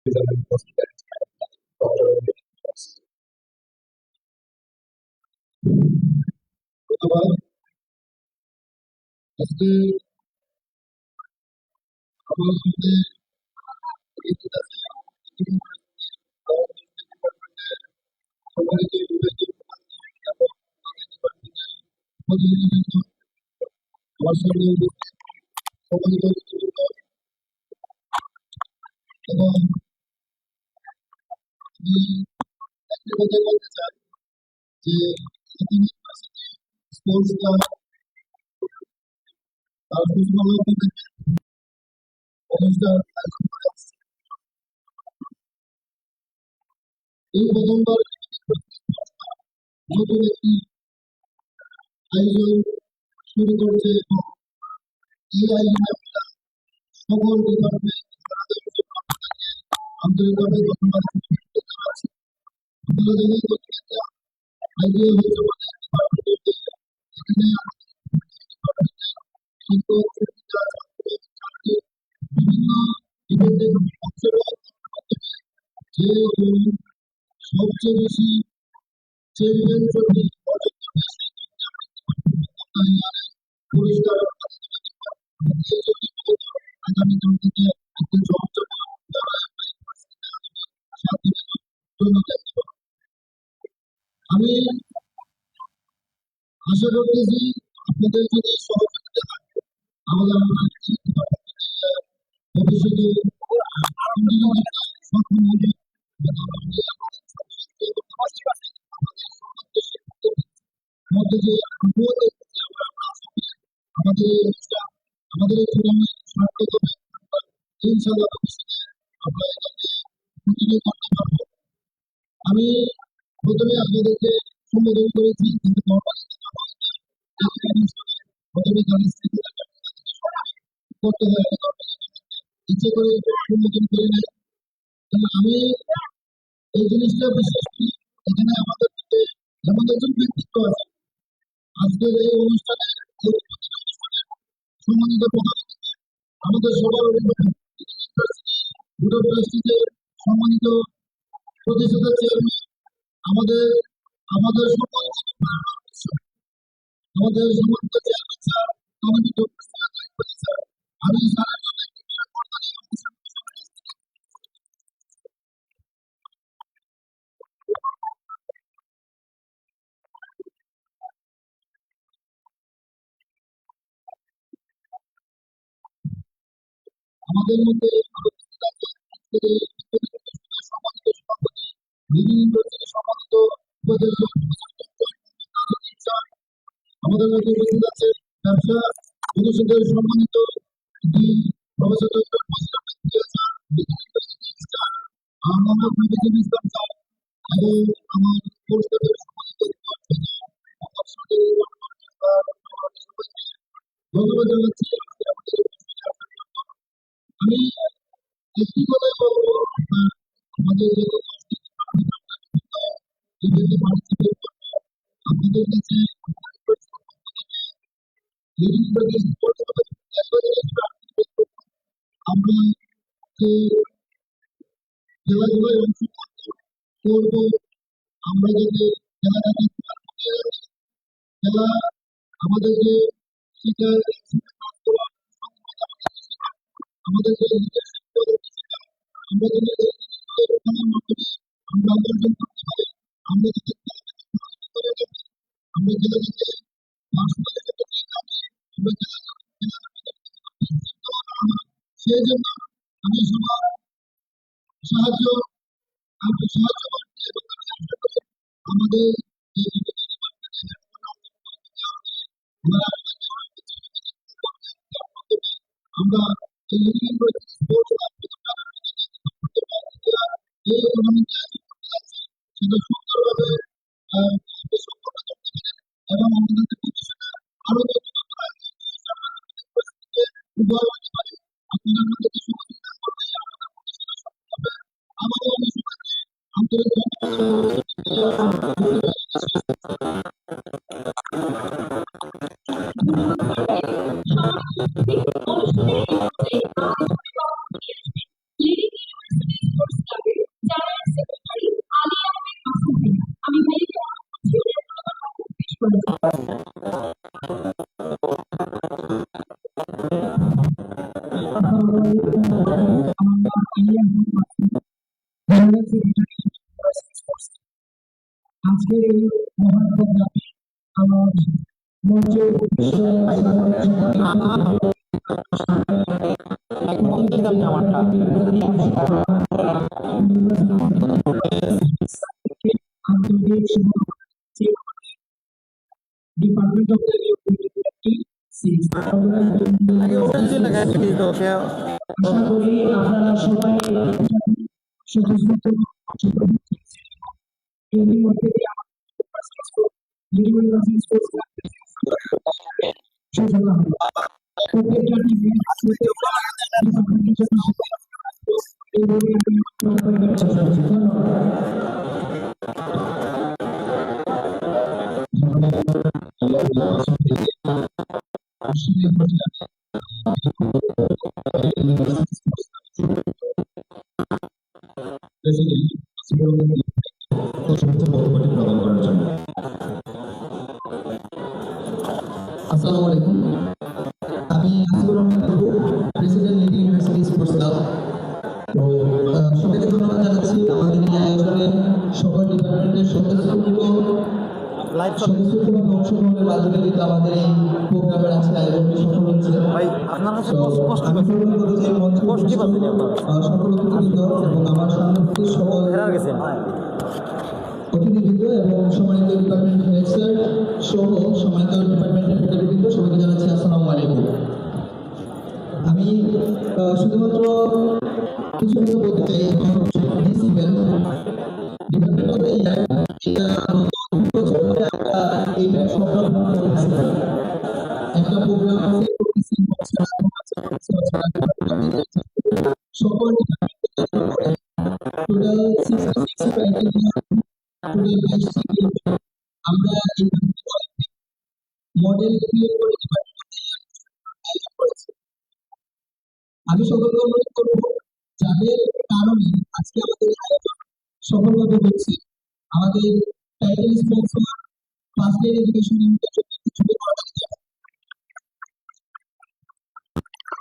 আজকে আমার সাথে আমার সঙ্গে সম্মানিত এবং আমি একটা কথা বলতে চাই যে স্পোর্টসটা তার সুষমাভাবে অনুষ্ঠান আয়োজন করে আসছে। এই প্রথমবার নতুন একটি আয়োজন শুরু করছে এবং এই আয়োজনে সকল ডিপার্টমেন্ট আন্তরিকভাবে ধন্যবাদ জানাচ্ছি। আপনারা জানেন প্রত্যেকটা আইডিয়া হচ্ছে এখানে শিক্ষক শিক্ষিকা ছাত্র বিভিন্ন ইভেন্টের অংশগ্রহণ যে সবচেয়ে বেশি চ্যাম্পিয়ন ট্রফি অর্জন করবে পুরস্কার আগামী দিন থেকে একটি আমি আশা করতেছি আপনাদের যদি সহযোগিতা থাকে আমাদের ভবিষ্যতে মধ্যে যে আমাদের আমাদের টুর্নামেন্ট সার্থক হবে ইনশাআল্লাহ ভবিষ্যতে আমরা এটাকে কন্টিনিউ করতে পারবো। আমি প্রথমে আপনাদেরকে সম্বোধন করেছি কিন্তু প্রথমে করতে হয় ইচ্ছে করে সম্বোধন করে নেই। আমি এই জিনিসটা বিশেষ করি এখানে আমাদের মধ্যে যেমন একজন ব্যক্তিত্ব আছে আজকের এই অনুষ্ঠানে সম্মানিত প্রধান আমাদের সবার ইউনিভার্সিটির সম্মানিত প্রতিষ্ঠাতা চেয়ারম্যান আমাদের আমাদের আমাদের সম্মানিত চেয়ারম্যান স্যার আমি আমাদের মধ্যে সম্মানিত সভাপতি সম্মানিত আমাদের মধ্যে উপস্থিত আছে ব্যবসা অনুষদের সম্মানিত প্রফেসর ডক্টর মোহাম্মদ নবীন ইসলাম স্যার এবং আমার পরিষদের সম্মানিত ধন্যবাদ জানাচ্ছি। আমি একটি কথাই বলবো আমাদের আপনাদের কাছে আমরা খেলাধুলায় অংশগ্রহণ করবো আমরা যাতে খেলা আমাদেরকে শিখায় আমাদেরকে আমরা যদি আমরা অর্জন করতে পারি আমরা যদি আমরা খেলাটাকে সেই জন্য আমি সবার সাহায্য আমাদের আমরা সেটা সুন্দরভাবে এবং আমাদেরকে আরো আপনাদের মধ্যে কিছু আমাদের আন্তরিক আজকে এই মহান প্রোগ্রামে আমার মঞ্চে ডিপার্টমেন্ট অফ আশা করি আপনারা সবাই স্বতঃস্ফূর্ত এরই মধ্যে দিয়ে ইউনিভার্সিটি স্পোর্টস ক্লাব সফলতা হলো প্রত্যেকটা টিমে এইভাবে আসসালামু আলাইকুম। আমি আসিফুর রহমান বাবু, president Lidi university sports club. তো সবাইকে ধন্যবাদ জানাচ্ছি আমাদের এই আয়োজনে সকল ডিপার্টমেন্টের সদস্যভাবে অংশগ্রহণের মাধ্যমে কিন্তু আমাদের এই প্রোগ্রামের আজকে আয়োজনটি সফল হয়েছে। আমি পূরণ করবো যে মঞ্চ সকল অতিথিবৃন্দ এবং আমার সামনে সকল অতিথিবৃন্দ এবং সম্মানিত ডিপার্টমেন্ট হেড স্যার সহ সম্মানিত ডিপার্টমেন্টের ফ্যাকাল্টিবৃন্দ সবাইকে জানাচ্ছি আসসালামু আলাইকুম। আমি শুধুমাত্র কিছু কথা বলতে চাই একটা প্রোগ্রাম সকল টোটাল 66 ক্রাইটেরিয়া আমরা এই মডেল ক্রিয়েট করে আমি সকলকে অনুরোধ করবো যাদের কারণে আজকে আমাদের আয়োজন সফলভাবে হচ্ছে, আমাদের title sponsor first year education ছুটে পড়া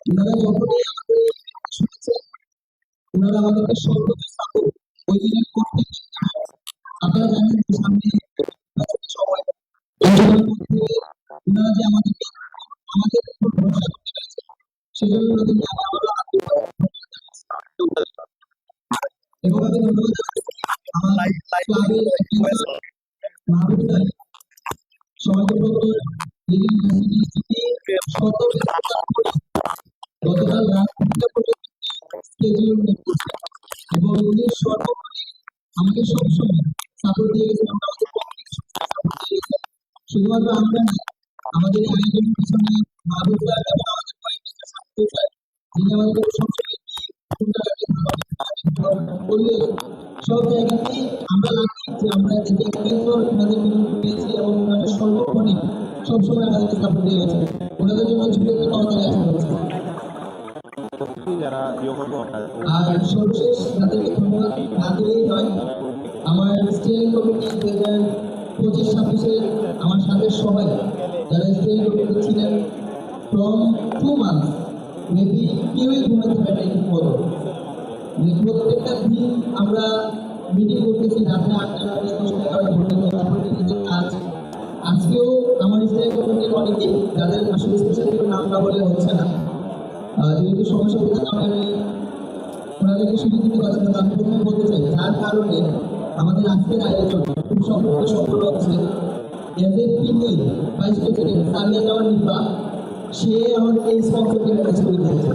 ওনারা যখনই আমাদের শুনেছেন ওনারা আমাদেরকে সর্বোচ্চ সাপোর্ট ওই দিনের করতে আপনারা জানেন যে সামনে সময় ওনারা যে আমাদেরকে আমাদের উপর ভরসা করতে পেরেছে সেজন্য ওনাদেরকে এবং আমি ধন্যবাদ আমার ক্লাবের মাহবুব সমাজপত্র গতকাল রাত পর্যন্ত স্কেডিউল এবং উনি সর্বোপরি আমাকে সবসময় সাপোর্ট দিয়ে গেছেন। আমরা শুধুমাত্র আমরা না, আমাদের এই আয়োজনের পিছনে মাহবুব স্যার এবং আমাদের কয়েকটা ছাত্র স্যার যিনি আমাদের সবসময় বললে সব জায়গাতেই আমরা লাগছি যে আমরা যে ওনাদের পেয়েছি এবং ওনাদের সর্বক্ষণে সবসময় আমাদেরকে সাপোর্ট দিয়ে গেছে। ওনাদের জন্য ছুটে আমাদের আছে আর সর্বশেষ তাদেরকে ধন্যবাদ না দিলেই নয়। আমার স্টিয়ারিং কমিটি 2025-26 আমার সাথে সবাই যারা স্টিয়ারিং কমিটি ছিলেন ফ্রম 2 মান্থস মেবি কেউই ঘুমাতে পারে ঠিক মতো। প্রত্যেকটা দিন আমরা মিটিং করতেছি রাত্রে 8টা কাজ। আজকেও আমার স্টিয়ারিং কমিটির অনেকে যাদের আসলে স্পেশালি নাম না বলে হচ্ছে না, যেহেতু সমস্যা হতে আমি ওনাদেরকে সুযোগ দিতে পারছি না। আমি প্রথমে বলতে চাই যার কারণে আমাদের আজকের আয়োজন খুব সফল হচ্ছে। ভাইস প্রেসিডেন্ট সামিয়া জামান নিপা সে আমাদের এই স্পন্সরকে ম্যানেজ করে দিয়েছে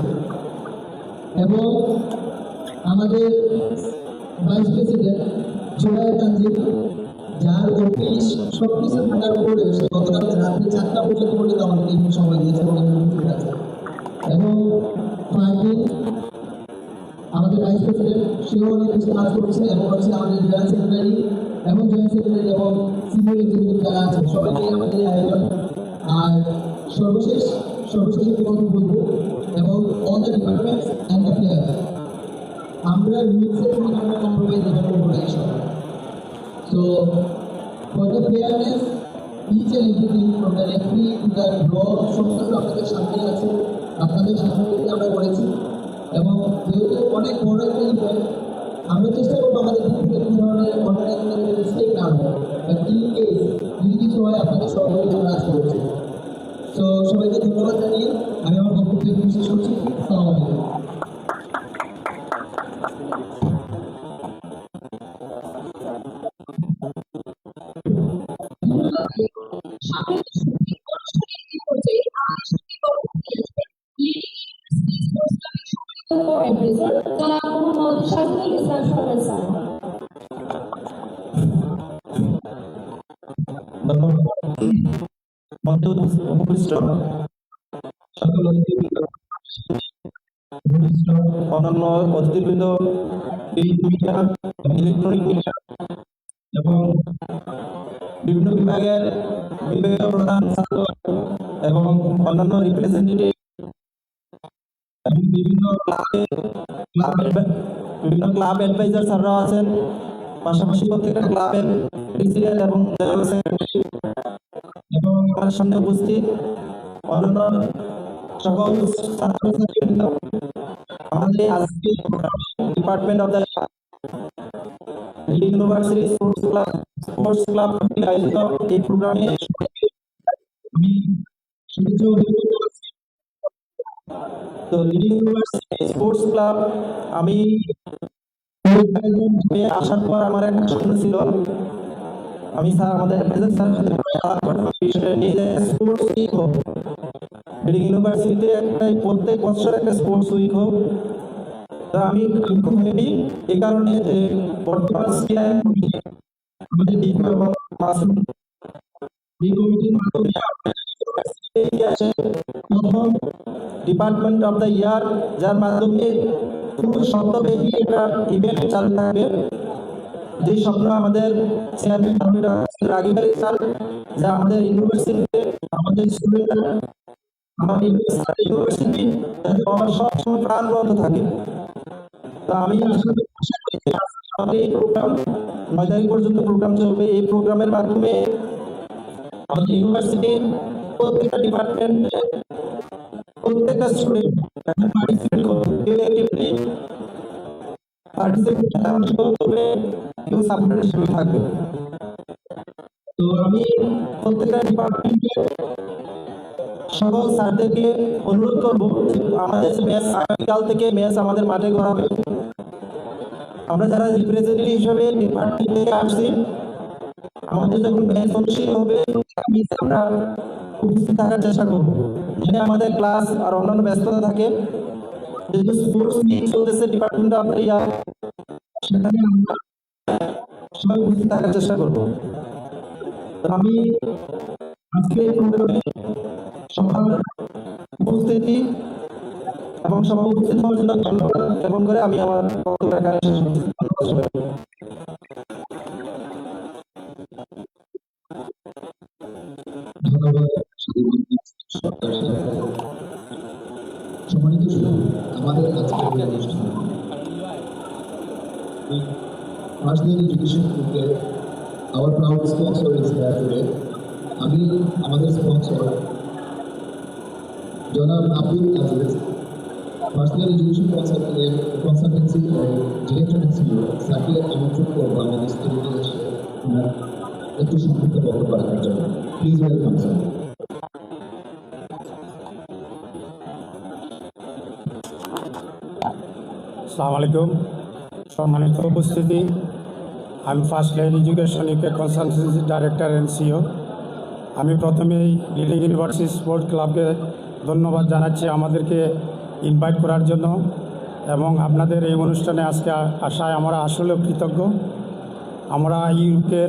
এবং আমাদের ভাইস প্রেসিডেন্ট জুবাই তানজিম যার অফিস সবকিছু থাকার পরে সে গতকাল রাত্রে 4টা পর্যন্ত পর্যন্ত আমাদের এই সময় দিয়েছে এবং ফারদিন আমাদের ভাইস প্রেসিডেন্ট সেও অনেক কিছু কাজ করছে এবং হচ্ছে আমাদের জয়েন্ট সেক্রেটারি এবং জয়েন্ট সেক্রেটারি এবং সিনিয়র এক্সিকিউটিভ যারা আছে সবাইকে আমাদের এই আয়োজন। আর সর্বশেষ একটি কথা বলবো এবং all the departments and the players আমরা রুলসের কোনো আমরা কম্প্রোমাইজ করবো না। So for the fairness each and everything from the referee to the draw সব কিছু আপনাদের সামনে আছে, আপনাদের সামনে থেকে আমরা করেছি। এবং যেহেতু অনেক বড় একটা ইভেন্ট, আমরা চেষ্টা করবো আমাদের দিক থেকে কোনো ধরনের অর্গানাইজেশনের মিস্টেক না হয়, বাট ইন কেস যদি কিছু হয় আপনাদের সহযোগিতা কাজ করেছে। তো সবাইকে ধন্যবাদ জানিয়ে আমি আমার বক্তব্য এখানে শেষ করছি। আসসালামু আলাইকুম। উপস্থিত সকল অন্যান্য অতিথিবৃন্দ, মিডিয়া, ইলেকট্রনিক মিডিয়া এবং বিভিন্ন বিভাগের বিভাগীয় প্রধান ছাত্র এবং অন্যান্য রিপ্রেজেন্টেটিভ এবং বিভিন্ন ক্লাব অ্যাডভাইজার স্যাররাও আছেন, পাশাপাশি প্রত্যেকটা ক্লাবের প্রেসিডেন্ট এবং জেনারেল সেক্রেটারি এবং আমার সামনে উপস্থিত অন্যান্য সকল ছাত্রছাত্রীবৃন্দ, আমাদের আজকে department of the university sports club আয়োজিত এই প্রোগ্রামে আমি শুভেচ্ছা অভিনন্দন জানাচ্ছি। তো লিডিং ইউনিভার্সিটি স্পোর্টস ক্লাব আমি আসার পর আমার একটা স্বপ্ন ছিল, আমি স্যার আমাদের প্রেসিডেন্ট স্যার নিজে স্পোর্টস উইক হোক লিডিং ইউনিভার্সিটিতে প্রত্যেক বছর একটা স্পোর্টস উইক হোক। তো আমি খুব হ্যাপি এই কারণে যে বর্তমান আমাদের এই কমিটির মাধ্যমে প্রথম ডিপার্টমেন্ট অফ দ্য ইয়ার, যার মাধ্যমে পুরো সপ্তাহব্যাপী একটা ইভেন্ট চালু থাকবে। যে স্বপ্ন আমাদের চেয়ারম্যান রাগিব আলী স্যার, যা আমাদের ইউনিভার্সিটিতে আমাদের স্টুডেন্টরা আমাদের ইউনিভার্সিটি যাতে সবসময় প্রাণবন্ত থাকে। তো আমি আসলে আশা করি আমাদের এই প্রোগ্রাম 9 তারিখ পর্যন্ত প্রোগ্রাম চলবে। এই প্রোগ্রামের মাধ্যমে আমাদের ইউনিভার্সিটির প্রত্যেকটা ডিপার্টমেন্টে প্রত্যেকটা স্টুডেন্ট পার্টিসিপেট করবে, কেউ সাপোর্টার হিসেবে থাকবে। তো আমি প্রত্যেকটা ডিপার্টমেন্টে সকল স্যারদেরকে অনুরোধ করবো, আমাদের ম্যাচ আগামীকাল থেকে ম্যাচ আমাদের মাঠে করা হবে। আমরা যারা রিপ্রেজেন্টেটিভ হিসেবে ডিপার্টমেন্ট থেকে আসছি, আমাদের যখন ম্যাচ অনুষ্ঠিত হবে আমরা উপস্থিত থাকার চেষ্টা করবো, যেখানে আমাদের ক্লাস আর অন্যান্য ব্যস্ততা থাকে। যেহেতু স্পোর্টস নিয়ে চলতেছে ডিপার্টমেন্ট অফ দ্য ইয়ার, সেখানে আমরা সবাই উপস্থিত থাকার চেষ্টা করবো। আমি আজকে এই প্রোগ্রামে সবার উপস্থিতি এবং সবার উপস্থিত হওয়ার জন্য ধন্যবাদ জ্ঞাপন করে আমি আমার বক্তব্য এখানে শেষ করছি। ধন্যবাদ সম্মানিত সুধী, আমাদের আজকের এই অনুষ্ঠান ফার্স্ট ইয়ার এডুকেশন গ্রুপে our proud sponsor is here today. আমি আমাদের স্পন্সর জনাব Abdul Aziz, first year education consultancy director institute, স্যারকে আমন্ত্রণ করবো আমাদের স্টুডিওতে এসে একটু সংক্ষিপ্ত বক্তব্য রাখার জন্য। Please welcome sir. আসসালামু আলাইকুম, সম্মানিত উপস্থিতি। আমি first year education UK consultancy director and CEO. আমি প্রথমেই লিডিং ইউনিভার্সিটি স্পোর্টস ক্লাবকে ধন্যবাদ জানাচ্ছি আমাদেরকে ইনভাইট করার জন্য, এবং আপনাদের এই অনুষ্ঠানে আজকে আসায় আমরা আসলেও কৃতজ্ঞ। আমরা UK,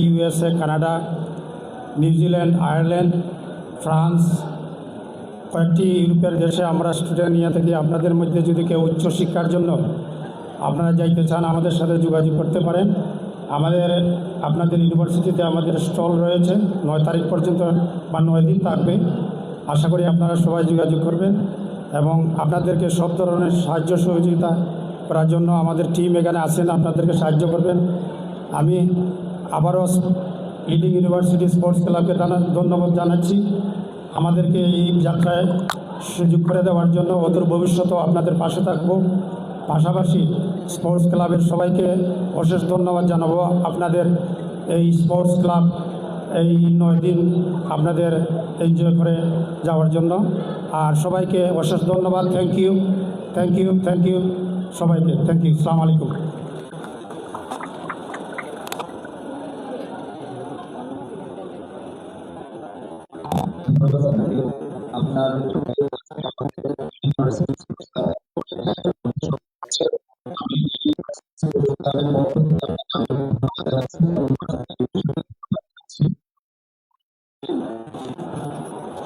USA, Canada, New Zealand, Ireland, France, কয়েকটি ইউরোপের দেশে আমরা স্টুডেন্ট নিয়ে থাকি। আপনাদের মধ্যে যদি কেউ উচ্চশিক্ষার জন্য আপনারা যাইতে চান আমাদের সাথে যোগাযোগ করতে পারেন। আপনাদের ইউনিভার্সিটিতে আমাদের স্টল রয়েছে 9 তারিখ পর্যন্ত বা 9 দিন থাকবে। আশা করি আপনারা সবাই যোগাযোগ করবেন এবং আপনাদেরকে সব ধরনের সাহায্য সহযোগিতা করার জন্য আমাদের টিম এখানে আছেন, আপনাদেরকে সাহায্য করবেন। আমি আবারও লিডিং ইউনিভার্সিটি স্পোর্টস ক্লাবকে ধন্যবাদ জানাচ্ছি আমাদেরকে এই যাত্রায় সুযোগ করে দেওয়ার জন্য। অদূর ভবিষ্যতেও আপনাদের পাশে থাকব। পাশাপাশি স্পোর্টস ক্লাবের সবাইকে অশেষ ধন্যবাদ জানাবো আপনাদের এই স্পোর্টস ক্লাব এই 9 দিন আপনাদের এনজয় করে যাওয়ার জন্য। আর সবাইকে অশেষ ধন্যবাদ। Thank you, thank you, thank you সবাইকে। Thank you. আসসালামু আলাইকুম। আপনার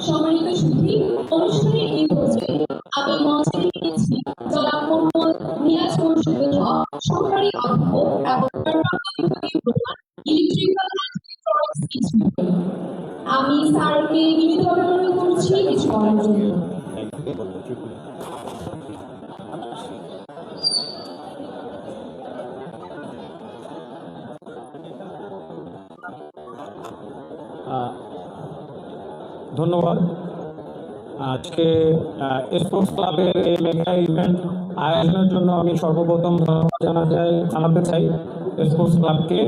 সম্মানিত সুধী, অনুষ্ঠানের এই পর্যায়ে আমি মঞ্চে নিয়েছি জনাব মোহাম্মদ নিয়াজ মুর্শিদুল হক, সহকারী অধ্যাপক এবং ইলেকট্রিক্যাল অ্যান্ড ইলেকট্রনিক্স ইনস্টিটিউট। আমি স্যারকে বিনীতভাবে অনুরোধ করছি কিছু বলার জন্য। ধন্যবাদ। আজকে স্পোর্টস ক্লাবের এই মেগা ইভেন্ট আয়োজনের জন্য আমি সর্বপ্রথম ধন্যবাদ জানাতে চাই স্পোর্টস ক্লাবকে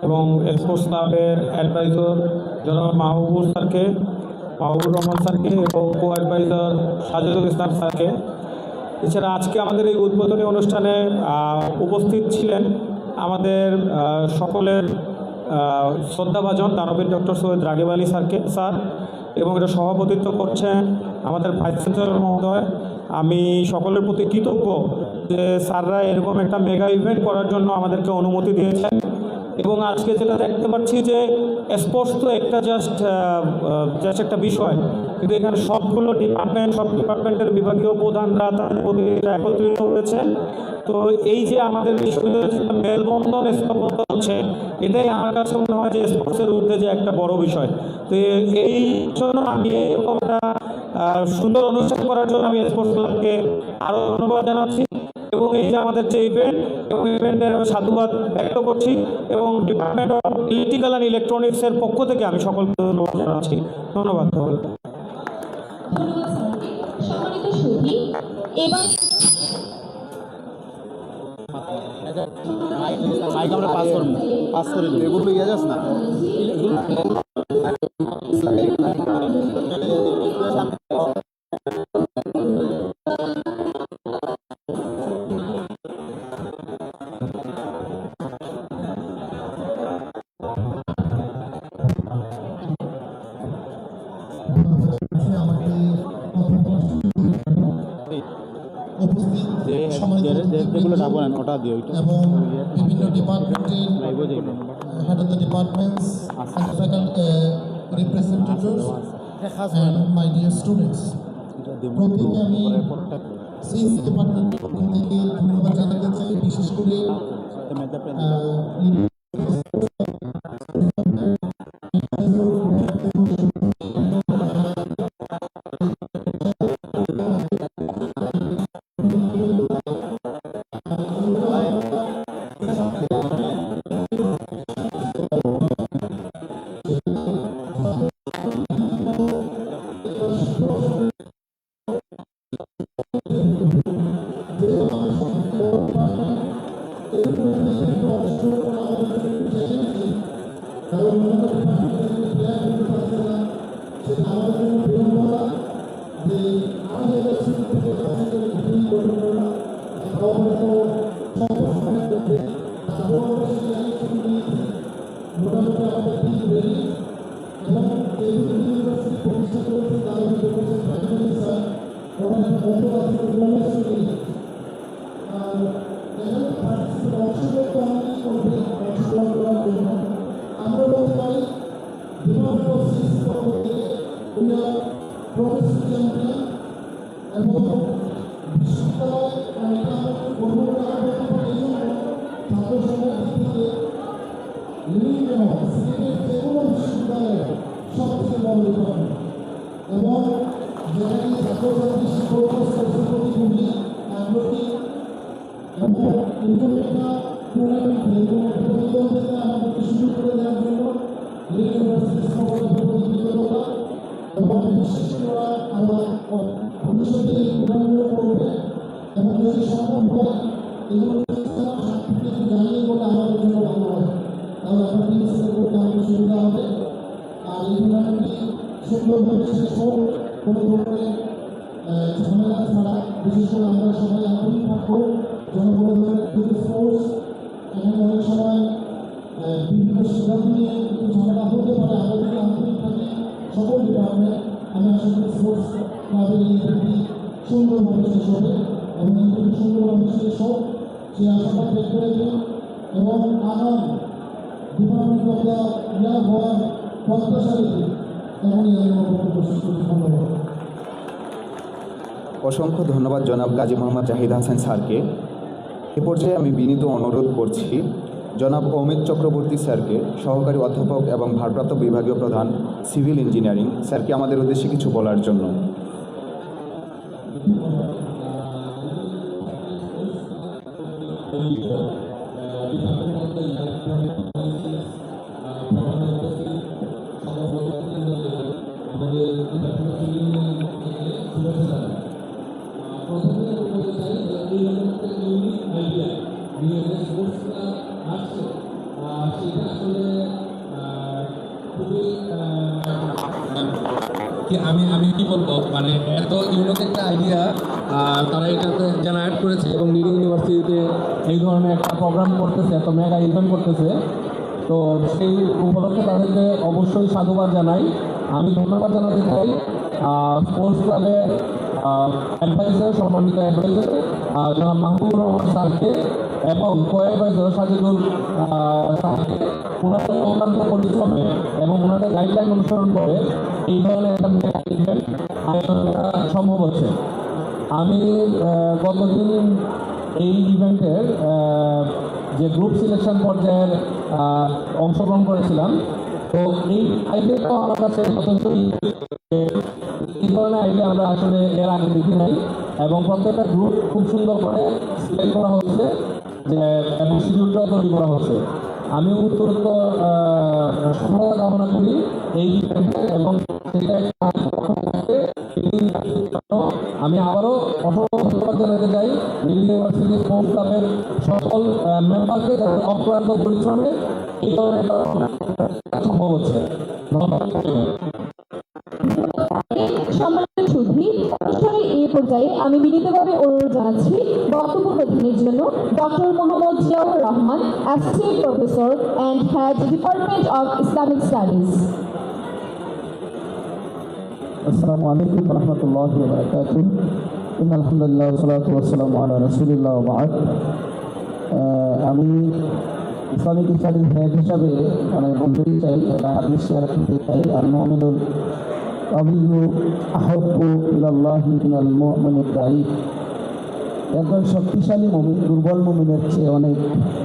এবং স্পোর্টস ক্লাবের অ্যাডভাইজার জনাব মাহবুবুর স্যারকে, মাহবুবুর রহমান স্যারকে এবং কো অ্যাডভাইজার সাজেদুল ইসলাম স্যারকে। এছাড়া আজকে আমাদের এই উদ্বোধনী অনুষ্ঠানে উপস্থিত ছিলেন আমাদের সকলের শ্রদ্ধাভাজন দানবীর ডক্টর সৈয়দ রাগিব আলী স্যার, এবং এটা সভাপতিত্ব করছেন আমাদের ভাইস চ্যান্সেলর মহোদয়। আমি সকলের প্রতি কৃতজ্ঞ যে স্যাররা এরকম একটা মেগা ইভেন্ট করার জন্য আমাদেরকে অনুমতি দিয়েছেন। এবং আজকে যেটা দেখতে পাচ্ছি যে স্পোর্টস তো একটা জাস্ট একটা বিষয়, কিন্তু এখানে সবগুলো ডিপার্টমেন্ট, সব ডিপার্টমেন্টের বিভাগীয় প্রধানরা তাদের প্রতি একত্রিত হয়েছে। তো এই যে আমাদের বিশ্ববিদ্যালয়ের মেলবন্ধন স্থাপত্য হচ্ছে, এটাই আমার কাছে মনে হয় যে স্পোর্টসের ঊর্ধ্বে যে একটা বড় বিষয়। তো এই জন্য আমি এরকম একটা সুন্দর অনুষ্ঠান করার জন্য আমি স্পোর্টস ক্লাবকে আরও ধন্যবাদ জানাচ্ছি। এবং এই যে আমাদের যে ইভেন্ট এবং ইভেন্টের সাধুবাদ ব্যক্ত করছি, এবং ডিপার্টমেন্ট অফ ইলেকট্রিক্যাল অ্যান্ড ইলেকট্রনিক্সের পক্ষ থেকে আমি সকলকে ধন্যবাদ জানাচ্ছি। ধন্যবাদ। সম্মানিত সুধী, এবার মাইক আমরা পাস করে দেবো, এগুলো ইয়ে যাস না। যেগুলো ডাকবো না ওটা দিও, এবং বিভিন্ন ডিপার্টমেন্টের head of the departments and faculty representatives and my dear students, প্রত্যেকে আমি সিএসসি ডিপার্টমেন্টের পক্ষ থেকে ধন্যবাদ জানাতে চাই। বিশেষ করে ইউনিভার্সিটি এবং বিশেষজ্ঞরা আমার ভবিষ্যতে এই প্রোগ্রামগুলো করবে এবং যদি সম্ভব হয় এগুলো জানিয়ে বলে আমাদের জন্য ভালো হয়, তাহলে আমরা চিকিৎসা করতে আমাদের সুবিধা হবে। আর এই টুর্নামেন্টটি সুন্দরভাবে শেষ হোক, কোনো ধরনের ঝামেলা ছাড়া। বিশেষ করে আমরা সবাই আগ্রহী থাকবো জনগণের স্পোর্টস। এখানে অনেক সময় বিভিন্ন সিদ্ধান্ত নিয়ে একটু ঝামেলা হতে পারে, আমরা যদি আন্তরিক থাকি সকল ডিপার্টমেন্ট, আমি আশা করি স্পোর্টস ক্লাবের এই ইভেন্টটি সুন্দরভাবে শেষ হবে এবং ইভেন্টটি সুন্দরভাবে শেষ হোক সে আশাটা ব্যক্ত রেখে এবং আগাম ডিপার্টমেন্ট অফ দ্য ইয়ার হওয়ার প্রত্যাশা রেখে তেমনই আমি আমার বক্তব্য শেষ করছি। ধন্যবাদ। অসংখ্য ধন্যবাদ জনাব গাজী মোহাম্মদ জাহিদ হাসান স্যারকে। এ পর্যায়ে আমি বিনীত অনুরোধ করছি জনাব অমিত চক্রবর্তী স্যারকে, সহকারী অধ্যাপক এবং ভারপ্রাপ্ত বিভাগীয় প্রধান সিভিল ইঞ্জিনিয়ারিং, স্যারকে আমাদের উদ্দেশ্যে কিছু বলার জন্য। আমি কি বলবো, মানে এত ইউনিক একটা আইডিয়া তারা এটাতে জেনারেট করেছে এবং লিডিং ইউনিভার্সিটিতে এই ধরনের একটা প্রোগ্রাম করতেছে, এত মেগা ইভেন্ট করতেছে। তো সেই উপলক্ষে তাদেরকে অবশ্যই সাধুবাদ জানাই। আমি ধন্যবাদ জানাতে চাই স্পোর্টস ক্লাবের অ্যাডভাইজার, সম্মানিত অ্যাডভাইজার জনাব মাহবুবুর রহমান স্যারকে এবং কো অ্যাডভাইজার সাজিদুল স্যারকে। ওনাদের অত্যন্ত পরিশ্রমে এবং ওনাদের গাইডলাইন অনুসরণ করে এই ধরনের একটা ইভেন্ট আয়োজন করা সম্ভব হচ্ছে। আমি গতদিন এই ইভেন্টের যে গ্রুপ সিলেকশন পর্যায়ের অংশগ্রহণ করেছিলাম। তো এই আইডিয়াটাও আমার কাছে যথেষ্ট এই ধরনের আইডিয়া আমরা আসলে এর আগে দেখি নাই এবং প্রত্যেকটা গ্রুপ খুব সুন্দর করে সিলেক্ট করা হচ্ছে যে এবং শিডিউলটাও তৈরি করা হচ্ছে। আমি উত্তরোত্তর সফলতা কামনা করি এই ইভেন্টে এবং আমি আবারও অসংখ্য ধন্যবাদ জানাতে চাই ইউনিভার্সিটি স্পোর্টস ক্লাবের সকল মেম্বারকে অক্লান্ত পরিশ্রমে এই ধরনের সম্ভব হচ্ছে। ধন্যবাদ। সম্মানিত সুধী, অনুষ্ঠানের এই পর্যায়ে আমি বিনীতভাবে অনুরোধ জানাচ্ছি বক্তব্য প্রদানের জন্য doctor Mohammad Ziaur Rahman, associate professor and head department of Islamic studies. আসসালামু আলাইকুম ওয়া রাহমাতুল্লাহি ওয়া বারাকাতুহু। ইন্নাল হামদুলিল্লাহ ওয়া সলাতু ওয়া সালামু আলা রাসূলিল্লাহ ওয়া বা'দ। আমি ইসলামিক স্টাডিজ হেড হিসাবে বলতেই চাই, হাদিস শেয়ার করতে চাই। আল মুমিনুল কাবিয়্যু আহাব্বু ইলাল্লাহি মিনাল মুমিনিদ দাঈফ। একজন শক্তিশালী মুমিন দুর্বল মুমিনের চেয়ে অনেক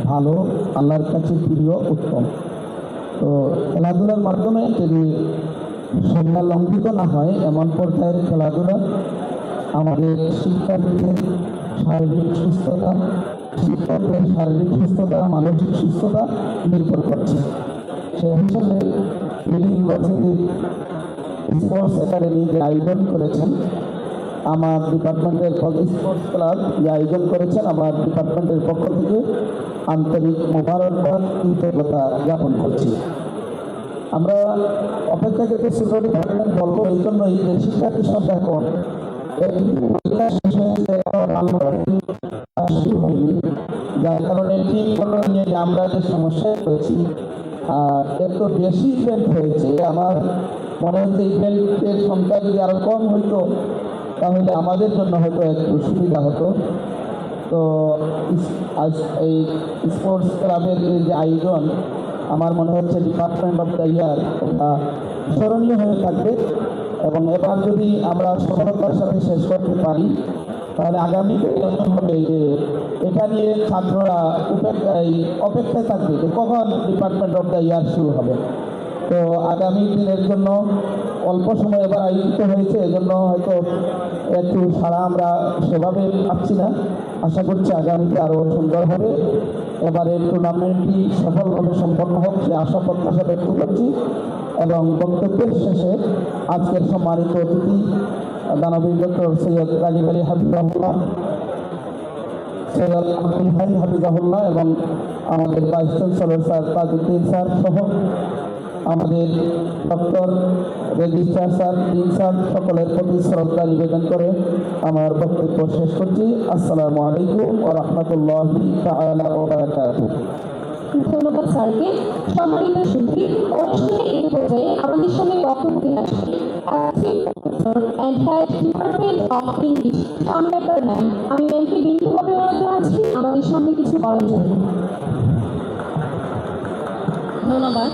ভালো, আল্লাহর কাছে প্রিয়, উত্তম। তো খেলাধুলার মাধ্যমে যদি সংজ্ঞা লঙ্ঘিত না হয় এমন পর্যায়ের খেলাধুলা আমাদের শিক্ষার্থীদের শারীরিক সুস্থতা, শিক্ষকদের শারীরিক সুস্থতা, মানসিক সুস্থতা নির্ভর করছে। সেই হিসাবে ইউনিভার্সিটির স্পোর্টস একাডেমি যে আয়োজন করেছেন, আমার ডিপার্টমেন্টের স্পোর্টস ক্লাব যে আয়োজন করেছেন, আমার ডিপার্টমেন্টের পক্ষ থেকে আন্তরিক মোবারকবাদ, কৃতজ্ঞতা জ্ঞাপন করছি। আমরা অপেক্ষাকৃত ছোট ডিপার্টমেন্ট বলবো এই জন্যই যে শিক্ষার্থী সংখ্যা কম, যার কারণে টিমগুলো নিয়ে আমরা যে সমস্যায় রয়েছি এত বেশি ইভেন্ট হয়েছে। আমার মনে হচ্ছে ইভেন্টের সংখ্যা যদি আরো কম হইতো তাহলে আমাদের জন্য হয়তো একটু সুবিধা হতো। তো এই স্পোর্টস ক্লাবের যে আয়োজন আমার মনে হচ্ছে ডিপার্টমেন্ট অফ দ্য ইয়ার স্মরণীয় হয়ে থাকবে এবং এবার যদি আমরা সফলতার সাথে শেষ করতে পারি তাহলে আগামীতে এরকম হবে যে এটা নিয়ে ছাত্ররা অপেক্ষায় থাকবে যে কখন ডিপার্টমেন্ট অফ দ্য ইয়ার শুরু হবে। তো আগামী দিনের জন্য অল্প সময় এবার আয়োজিত হয়েছে, এজন্য হয়তো একটু সারা আমরা সেভাবে পাচ্ছি না। আশা করছি আগামীতে আরও সুন্দর হবে। এবারের টুর্নামেন্টটি সফলভাবে সম্পন্ন হোক সে আশা প্রত্যাশা ব্যক্ত করছি এবং বক্তব্যের শেষে আজকের সম্মানিত অতিথি দানবীর ডক্টর সৈয়দ রাজীব আলী হাবিবাহুল্লাহ, সৈয়দ আব্দুল হাই হাবিবাহুল্লাহ এবং আমাদের vice chancellor sir Tajuddin sir সহ আমাদের doctor registrar sir, dean sir সকলের প্রতি শ্রদ্ধা নিবেদন করে আমার বক্তব্য শেষ করছি। আসসালামু আলাইকুম ওয়া রাহমাতুল্লাহি তাআলা ওয়া বারাকাতুহু। ধন্যবাদ স্যারকে। সম্মানিত শিল্পী, অনুষ্ঠানে এই পর্যায়ে আমাদের সঙ্গে বক্তব্য দিয়ে আসছি and head department of English সামনেকার ম্যাম। আমি ম্যামকে বিনীতভাবে অনুরোধ জানাচ্ছি আমাদের সামনে কিছু বলার জন্য। ধন্যবাদ।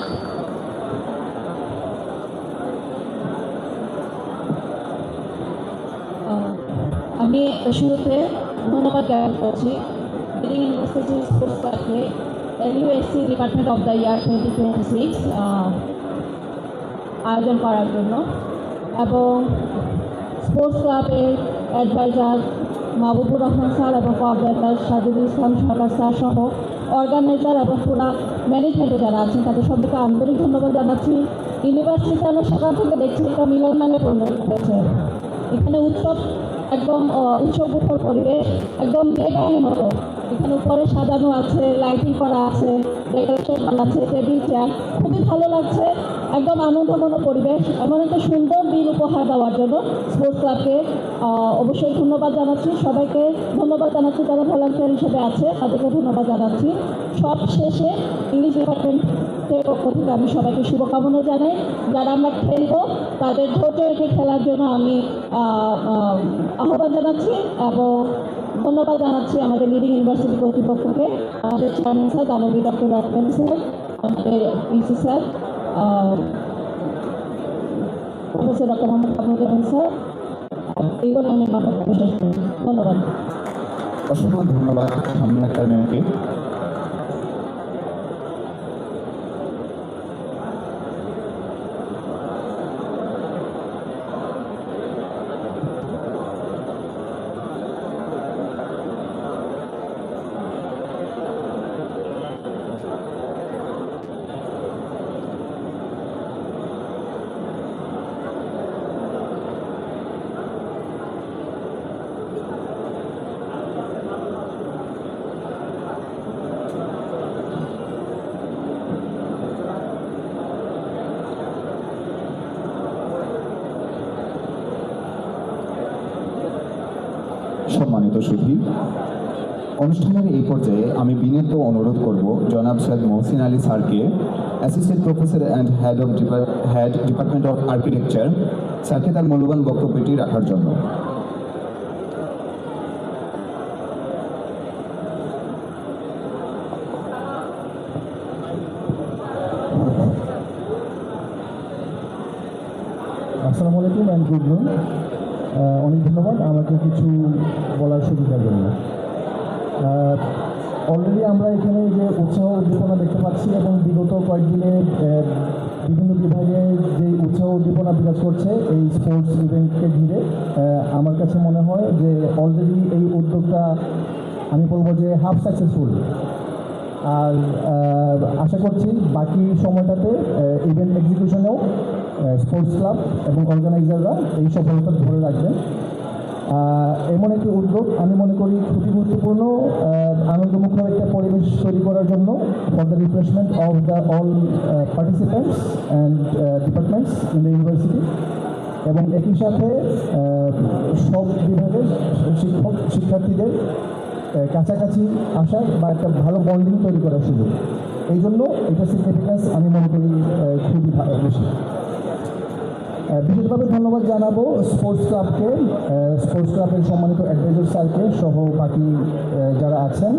আমি শুরুতে ধন্যবাদ জ্ঞাপন করছি লিডিং ইউনিভার্সিটি স্পোর্টস ক্লাবকে এলইউএসসি ডিপার্টমেন্ট অফ দ্য ইয়ার 2026 আয়োজন করার জন্য এবং স্পোর্টস ক্লাবের অ্যাডভাইজার মাহবুবুর রহমান স্যার এবং কোঅর্ডিনেটর সাজিদুল ইসলাম সরকার স্যার সহ অর্গানাইজার এবং পুরা ম্যানেজমেন্টে যারা আছেন তাদের সবাইকে আন্তরিক ধন্যবাদ জানাচ্ছি। ইউনিভার্সিটি আমি সকাল থেকে দেখছি এটা মিলন মেলে পরিণত হয়েছে। এখানে উৎসব একদম উৎসবমুখর পরিবেশ, একদম বেগানের মতো। এখানে উপরে সাজানো আছে, লাইটিং করা আছে, ডেকোরেশন করা আছে, টেবিল চেয়ার, খুবই ভালো লাগছে। একদম আনন্দময় পরিবেশ। এমন একটা সুন্দর দিন উপহার দেওয়ার জন্য স্পোর্টস ক্লাবকে অবশ্যই ধন্যবাদ জানাচ্ছি। সবাইকে ধন্যবাদ জানাচ্ছি যারা ভলান্টিয়ার হিসেবে আছে, তাদেরকে ধন্যবাদ জানাচ্ছি। সব শেষে ইংলিশ ডিপার্টমেন্টের পক্ষ থেকে আমি সবাইকে শুভকামনা জানাই। যারা আমরা খেলবো তাদের ধৈর্য রেখে খেলার জন্য আমি আহ্বান জানাচ্ছি এবং ধন্যবাদ জানাচ্ছি আমাদের লিডিং ইউনিভার্সিটি কর্তৃপক্ষকে, আমাদের চেয়ারম্যান স্যার দানবী ডক্টর রাখবেন স্যার, আমাদের PC sir professor doctor Mohammad Ahmad sir. এইগুলো আমি শেষ করছি। ধন্যবাদ। অসংখ্য ধন্যবাদ সামনেকার ম্যামকে। সম্মানিত সুধী, অনুষ্ঠানের এই পর্যায়ে আমি বিনীত অনুরোধ করব জনাব সৈয়দ মহসিন আলী স্যারকে, assistant professor and head department of architecture স্যারকে তার মূল্যবান বক্তব্যটি রাখার জন্য। আসসালামু আলাইকুম অ্যান্ড গুড মর্নিং। অনেক ধন্যবাদ আমাকে কিছু বলার সুবিধার জন্য। অলরেডি আমরা এখানে যে উৎসাহ উদ্দীপনা দেখতে পাচ্ছি এবং বিগত কয়েকদিনে বিভিন্ন বিভাগে যে উৎসাহ উদ্দীপনা বিরাজ করছে এই স্পোর্টস ইভেন্টকে ঘিরে, আমার কাছে মনে হয় যে অলরেডি এই উদ্যোগটা আমি বলবো যে হাফ সাকসেসফুল। আর আশা করছি বাকি সময়টাতে ইভেন্ট এক্সিকিউশনেও স্পোর্টস ক্লাব এবং অর্গানাইজাররা এই সফলতা ধরে রাখবেন। এমন একটি উদ্যোগ আমি মনে করি খুবই গুরুত্বপূর্ণ, আনন্দমুখর একটা পরিবেশ তৈরি করার জন্য for the refreshment of the all participants and departments in the university, এবং একই সাথে সব বিভাগের শিক্ষার্থীদের কাছাকাছি আসার বা একটা ভালো বন্ডিং তৈরি করার সুযোগ। এই জন্য এটা সিগনিফিক্যান্স আমি মনে করি খুবই বেশি। বিশেষভাবে ধন্যবাদ জানাবো স্পোর্টস ক্লাবকে, স্পোর্টস ক্লাবের সম্মানিত অ্যাডভাইজার স্যারকে সহ বাকি যারা আছেন,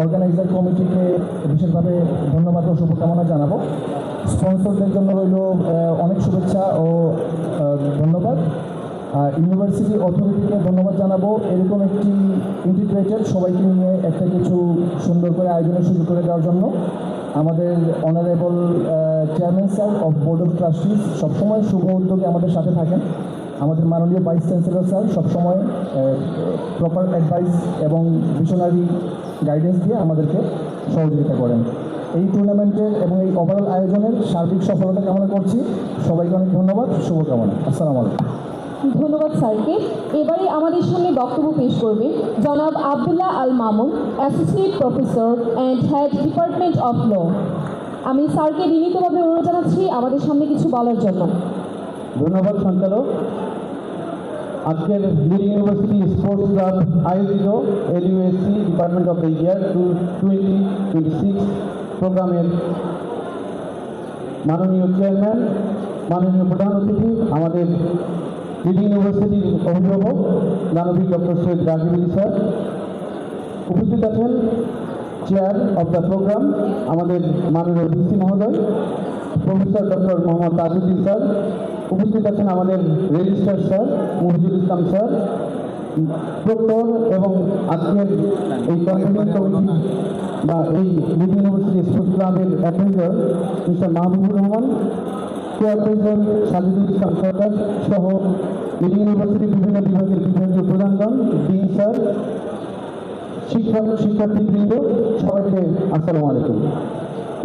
অর্গানাইজার কমিটিকে বিশেষভাবে ধন্যবাদ ও শুভকামনা জানাবো। স্পন্সরদের জন্য রইল অনেক শুভেচ্ছা ও ধন্যবাদ। ইউনিভার্সিটি অথরিটিকে ধন্যবাদ জানাবো এরকম একটি ইন্টিগ্রেটেড সবাইকে নিয়ে একটা কিছু সুন্দর করে আয়োজনের সুযোগ করে দেওয়ার জন্য। আমাদের honourable chairman sir of board of trustees সবসময় শুভ উদ্যোগে আমাদের সাথে থাকেন। আমাদের মাননীয় ভাইস চ্যান্সেলর স্যার সবসময় প্রপার অ্যাডভাইস এবং ভিশনারি গাইডেন্স দিয়ে আমাদেরকে সহযোগিতা করেন। এই টুর্নামেন্টের এবং এই ওভারঅল আয়োজনের সার্বিক সফলতা কামনা করছি। সবাইকে অনেক ধন্যবাদ, শুভকামনা। আসসালামু আলাইকুম। ধন্যবাদ স্যারকে। এবারে আমাদের সামনে বক্তব্য পেশ করবে জনাব Abdullah Al Mamun, associate professor and head department of law. আমি স্যারকে বিনীতভাবে অনুরোধ জানাচ্ছি আমাদের সামনে কিছু বলার জন্য। ধন্যবাদ সঞ্চালক। আজকের লিডিং ইউনিভার্সিটি স্পোর্টস ক্লাব আয়োজিত এলইউএসসি ডিপার্টমেন্ট অফ দ্য ইয়ার 2026 প্রোগ্রামের মাননীয় চেয়ারম্যান, মাননীয় প্রধান অতিথি, আমাদের লিডিং ইউনিভার্সিটির অভিভাবক দানবীর ডক্টর সৈয়দ রাকিব আলী স্যার, উপস্থিত আছেন চেয়ার অফ দ্য প্রোগ্রাম আমাদের মাননীয় ভিসি মহোদয় professor doctor Mohammad Tajuddin sir, উপস্থিত আছেন আমাদের registrar sir Mohijul Islam sir, proctor এবং আজকের এই কনভেনিং কমিটি বা এই লিডিং ইউনিভার্সিটি স্পোর্টস ক্লাবের adviser mister Mahbubur Rahman, chairperson Sajidul Islam Sarkar সহ লিডিং ইউনিভার্সিটির বিভিন্ন বিভাগের বিভাগীয় প্রধানগণ, ডিন স্যার, শিক্ষক শিক্ষার্থীবৃন্দ, সবাইকে আসসালামু আলাইকুম।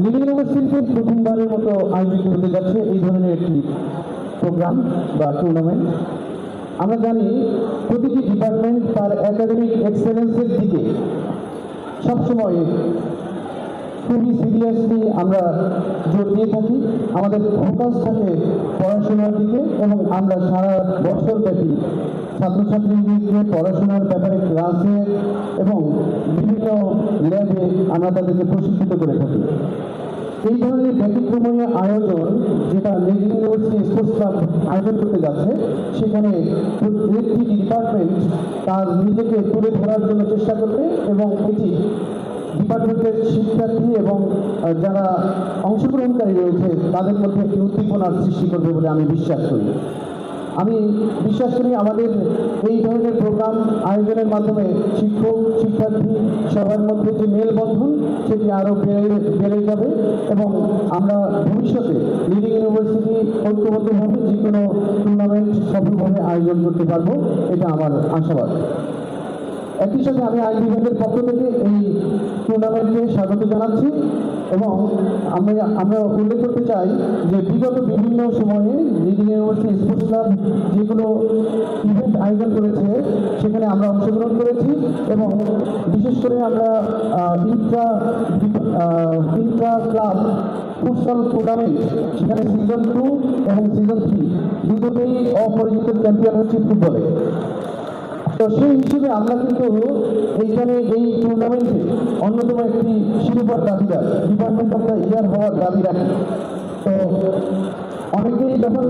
লিডিং ইউনিভার্সিটিতে প্রথমবারের মতো আয়োজিত হতে যাচ্ছে এই ধরনের একটি প্রোগ্রাম বা টুর্নামেন্ট। আমরা জানি প্রতিটি ডিপার্টমেন্ট তার একাডেমিক এক্সেলেন্সের দিকে সবসময় খুবই সিরিয়াসলি আমরা জোর দিয়ে থাকি। আমাদের ফোকাস থাকে পড়াশোনার দিকে এবং আমরা সারা বছরব্যাপী ছাত্রছাত্রীদেরকে পড়াশোনার ব্যাপারে ক্লাসে এবং বিভিন্ন ল্যাবে আমরা তাদেরকে প্রশিক্ষিত করে থাকি। এই ধরনের ব্যতিক্রমীয় আয়োজন যেটা লিডিং ইউনিভার্সিটি স্পোর্টস ক্লাব আয়োজন করতে যাচ্ছে, সেখানে প্রত্যেকটি ডিপার্টমেন্ট তার নিজেকে তুলে ধরার জন্য চেষ্টা করবে এবং এটি ডিপার্টমেন্টের শিক্ষার্থী এবং যারা অংশগ্রহণকারী রয়েছে তাদের মধ্যে একটি উদ্দীপনার সৃষ্টি করবে বলে আমি বিশ্বাস করি। আমি বিশ্বাস করি আমাদের এই ধরনের প্রোগ্রাম আয়োজনের মাধ্যমে শিক্ষক শিক্ষার্থী সবার মধ্যে যে মেলবন্ধন সেটি আরও বেড়ে যাবে এবং আমরা ভবিষ্যতে লিডিং ইউনিভার্সিটি ঐক্যবদ্ধভাবে যে কোনো টুর্নামেন্ট সফলভাবে আয়োজন করতে পারবো, এটা আমার আশাবাদ। একই সাথে আমি আইন বিভাগের পক্ষ থেকে এই টুর্নামেন্টকে স্বাগত জানাচ্ছি এবং আমরা উল্লেখ করতে চাই যে বিগত বিভিন্ন সময়ে লিডিং ইউনিভার্সিটি স্পোর্টস ক্লাব যেগুলো ইভেন্ট আয়োজন করেছে সেখানে আমরা অংশগ্রহণ করেছি এবং বিশেষ করে আমরা ইন্ট্রা ক্লাব ফুটবল টুর্নামেন্ট সেখানে সিজন 2 এবং সিজন 3 দুটোতেই অপরাজিত চ্যাম্পিয়ন হচ্ছে ফুটবলে। তো সেই হিসেবে আমরা কিন্তু এইখানে এই টুর্নামেন্টে অন্যতম একটি শিরোপার দাবিদার, ডিপার্টমেন্ট অফ দ্য ইয়ার হওয়ার দাবি রাখি। তো অনেকেই যখন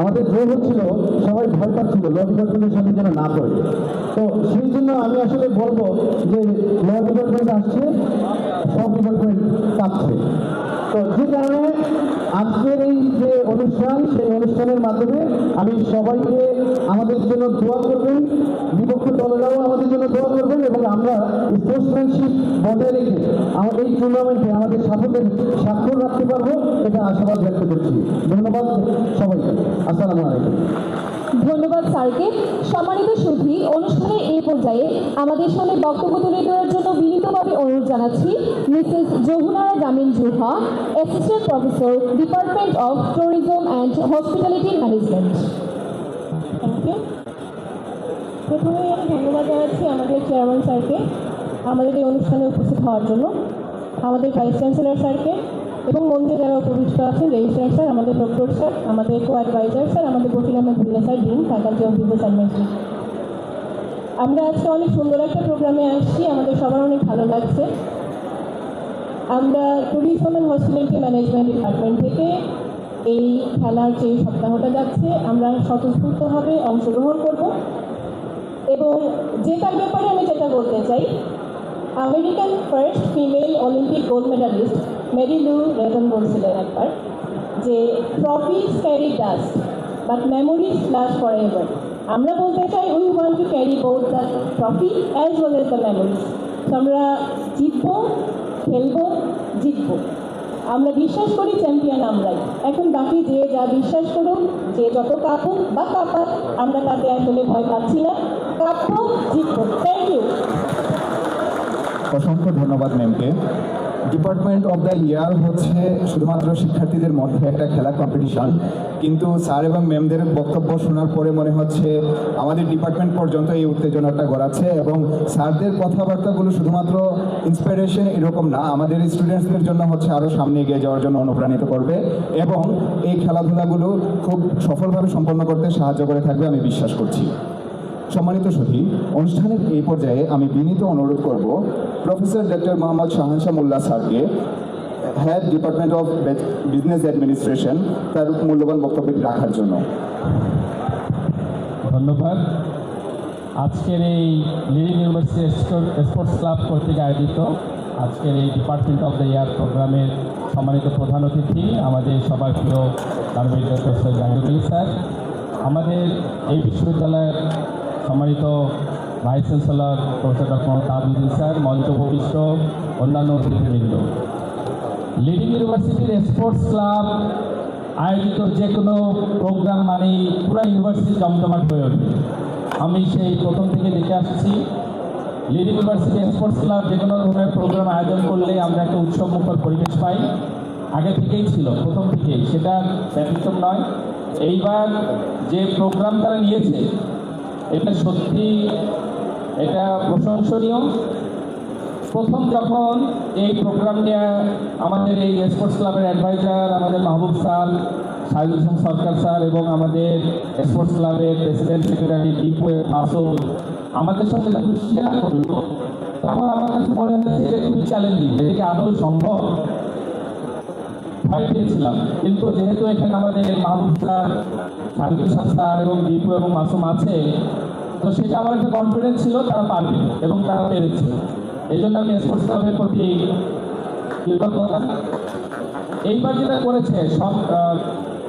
আমাদের জোর হচ্ছিল সবাই ভয় পাচ্ছিল ল ডিপার্টমেন্টের সাথে যেন না করে। তো সেই জন্য আমি আসলে বলবো যে ল ডিপার্টমেন্ট আসছে, সব ডিপার্টমেন্ট কাঁপছে। তো যে কারণে আজকের এই যে অনুষ্ঠান, সেই অনুষ্ঠানের মাধ্যমে আমি সবাইকে আমাদের জন্য দোয়া করবেন, বিপক্ষ দলেরাও আমাদের জন্য দোয়া করবেন এবং আমরা স্পোর্টসম্যানশিপ বজায় রেখে আমাদের এই টুর্নামেন্টে আমাদের সাফল্যের স্বাক্ষর রাখতে পারবো, এটা আশাবাদ ব্যক্ত করছি। ধন্যবাদ সবাইকে। আসসালামু আলাইকুম। ধন্যবাদ স্যারকে। সম্মানিত সুধী, অনুষ্ঠানের এই পর্যায়ে আমাদের সামনে বক্তব্য তুলে ধরার জন্য বিনীতভাবে অনুরোধ জানাচ্ছি Mrs Jamunara Jamin Juha, assistant professor, department of tourism and hospitality management. Thank you. প্রথমে আমি ধন্যবাদ জানাচ্ছি আমাদের চেয়ারম্যান স্যারকে আমাদের এই অনুষ্ঠানে উপস্থিত হওয়ার জন্য, আমাদের ভাইস চ্যান্সেলর স্যারকে এবং মঞ্চে যারা উপবিষ্ট আছেন, রেজিস্ট্রার স্যার, আমাদের ডক্টর স্যার, আমাদের কো অ্যাডভাইজার স্যার, আমাদের Bakil Ahmed Bhulla sir, dean, faculty of business administration. আমরা আজকে অনেক সুন্দর একটা প্রোগ্রামে আসছি, আমাদের সবার অনেক ভালো লাগছে। আমরা tourism and hospitality management department থেকে এই খেলার যে সপ্তাহটা যাচ্ছে আমরা স্বতঃস্ফূর্তভাবে অংশগ্রহণ করব এবং জেতার ব্যাপারে আমি যেটা বলতে চাই, American first female Olympic gold medalist Mary Lou Retton বলছিলেন একবার যে trophies carry dust but memories last forever. আমরা বলতে চাই we want to carry both the trophy as well as the memories. তো আমরা জিতবো, খেলবো, জিতবো। আমরা বিশ্বাস করি চ্যাম্পিয়ন আমরাই। এখন বাকি যে যা বিশ্বাস করুক, যে যত কাঁপুক বা কাঁপাক, আমরা তাতে আসলে ভয় পাচ্ছি না। কাঁপবো, জিতবো। Thank you. অসংখ্য ধন্যবাদ ম্যামকে। ডিপার্টমেন্ট অফ দ্য ইয়ার হচ্ছে শুধুমাত্র শিক্ষার্থীদের মধ্যে একটা খেলা কম্পিটিশন, কিন্তু স্যার এবং ম্যামদের বক্তব্য শোনার পরে মনে হচ্ছে আমাদের ডিপার্টমেন্ট পর্যন্ত এই উত্তেজনাটা গড়াচ্ছে, এবং স্যারদের কথাবার্তাগুলো শুধুমাত্র ইন্সপিরেশন এরকম না, আমাদের স্টুডেন্টসদের জন্য হচ্ছে আরও সামনে এগিয়ে যাওয়ার জন্য অনুপ্রাণিত করবে এবং এই খেলাধুলাগুলো খুব সফলভাবে সম্পন্ন করতে সাহায্য করে থাকবে আমি বিশ্বাস করছি। সম্মানিত সতী, অনুষ্ঠানের এই পর্যায়ে আমি বিনীত অনুরোধ করব প্রফেসর ডক্টর মোহাম্মদ শাহানশাহ মোল্লা স্যারকে, head department of business administration, তার মূল্যবান বক্তব্য রাখার জন্য। ধন্যবাদ। আজকের এই লিডিং ইউনিভার্সিটি স্পোর্টস ক্লাব কর্তৃক আয়োজিত আজকের এই ডিপার্টমেন্ট অফ দ্য ইয়ার প্রোগ্রামের সম্মানিত প্রধান অতিথি আমাদের সবার প্রিয় দানবীর ডক্টর সৈয়দ জাহিদুল স্যার, আমাদের এই বিশ্ববিদ্যালয়ের সম্মানিত vice chancellor professor doctor Mohammad Tajuddin sir, মঞ্চ উপবিষ্ট অন্যান্য অতিথিবৃন্দ, লিডিং ইউনিভার্সিটির স্পোর্টস ক্লাব আয়োজিত যে কোনো প্রোগ্রাম মানেই পুরো ইউনিভার্সিটি জমজমাট হয়ে ওঠে। আমি সেই প্রথম থেকে দেখে আসছি লিডিং ইউনিভার্সিটি স্পোর্টস ক্লাব যে কোনো ধরনের প্রোগ্রাম আয়োজন করলে আমরা একটা উৎসবমুখর পরিবেশ পাই, আগে থেকেই ছিল, প্রথম থেকেই, সেটা ব্যতিক্রম নয়। এইবার যে প্রোগ্রাম তারা নিয়েছে এটা সত্যি এটা প্রশংসনীয়। প্রথম যখন এই প্রোগ্রাম নিয়ে আমাদের এই স্পোর্টস ক্লাবের অ্যাডভাইজার আমাদের মাহবুব স্যার, সাইদুল হোসেন সরকার স্যার এবং আমাদের স্পোর্টস ক্লাবের প্রেসিডেন্ট সেক্রেটারি দীপু মাসুদ আমাদের সঙ্গে যখন শেয়ার করলো, তখন আমার কাছে মনে হয়েছে এটা খুবই চ্যালেঞ্জিং, এটাকে আদৌ সম্ভব ভয় পেয়েছিলাম। কিন্তু যেহেতু এখানে আমাদের মাহবুব স্যার, সাইদুল স্যার এবং দীপু এবং মাসুম আছে, তো সেটা আমার একটা কনফিডেন্স ছিল তারা পারবে এবং তারা পেরেছে। এই জন্য আমি স্পোর্টস ক্লাবের প্রতি কৃতজ্ঞতা। এইবার যেটা করেছে সব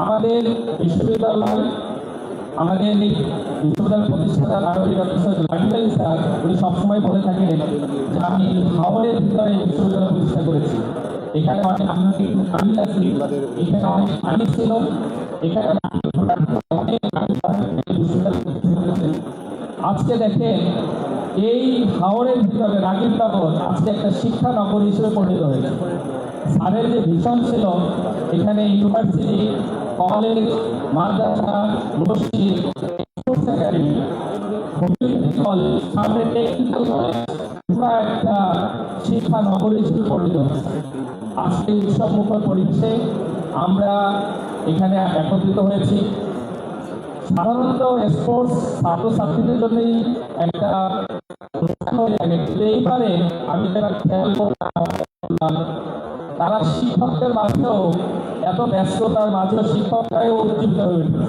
আমাদের বিশ্ববিদ্যালয়, আমাদের এই বিশ্ববিদ্যালয় প্রতিষ্ঠাতা দানবীর ডক্টর সৈয়দ জাহিদুল স্যার, উনি সবসময় বলে থাকেন যে আমি হাওড়ের ভিতরে বিশ্ববিদ্যালয় প্রতিষ্ঠা করেছি। এখানে অনেক আমি আছি, এখানে অনেক পানি ছিল, এখানে আজকে দেখেন এই হাওড়ের ভিতরে রাগীব নগর আজকে একটা শিক্ষা নগর হিসেবে পরিণত হয়েছে। স্যারের যে ভিশন ছিল এখানে ইউনিভার্সিটি, কলেজ, মাদ্রাসা, মসজিদ, স্পোর্টস একাডেমি, সামনে টেকনিক্যাল কলেজ, পুরো একটা শিক্ষা নগর হিসেবে পরিণত হয়েছে। আজকে উৎসবমুখর পরিবেশে আমরা এখানে একত্রিত হয়েছি। সাধারণত স্পোর্টস ছাত্রছাত্রীদের জন্যই একটা এইবারে আমি যারা খেয়াল করলাম তারা শিক্ষকদের মাঝেও এত ব্যস্ততার মাঝেও শিক্ষকরাও উজ্জীবিত হয়ে উঠেছে।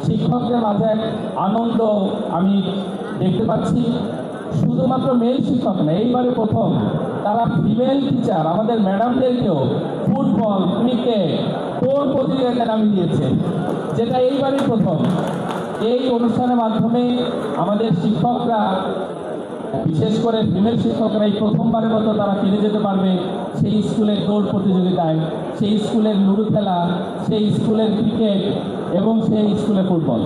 শিক্ষকদের মাঝে এক আনন্দ আমি দেখতে পাচ্ছি। শুধুমাত্র মেল শিক্ষক না, এইবারে প্রথম তারা ফিমেল টিচার আমাদের ম্যাডামদেরকেও ফুটবল, ক্রিকেট, দৌড় প্রতিযোগিতায় নামিয়ে দিয়েছে, যেটা এইবারই প্রথম। এই অনুষ্ঠানের মাধ্যমে আমাদের শিক্ষকরা, বিশেষ করে ফিমেল শিক্ষকরা এই প্রথমবারের মতো তারা ফিরে যেতে পারবে সেই স্কুলের দৌড় প্রতিযোগিতায়, সেই স্কুলের লুডো খেলা, সেই স্কুলের ক্রিকেট এবং সেই স্কুলের ফুটবল।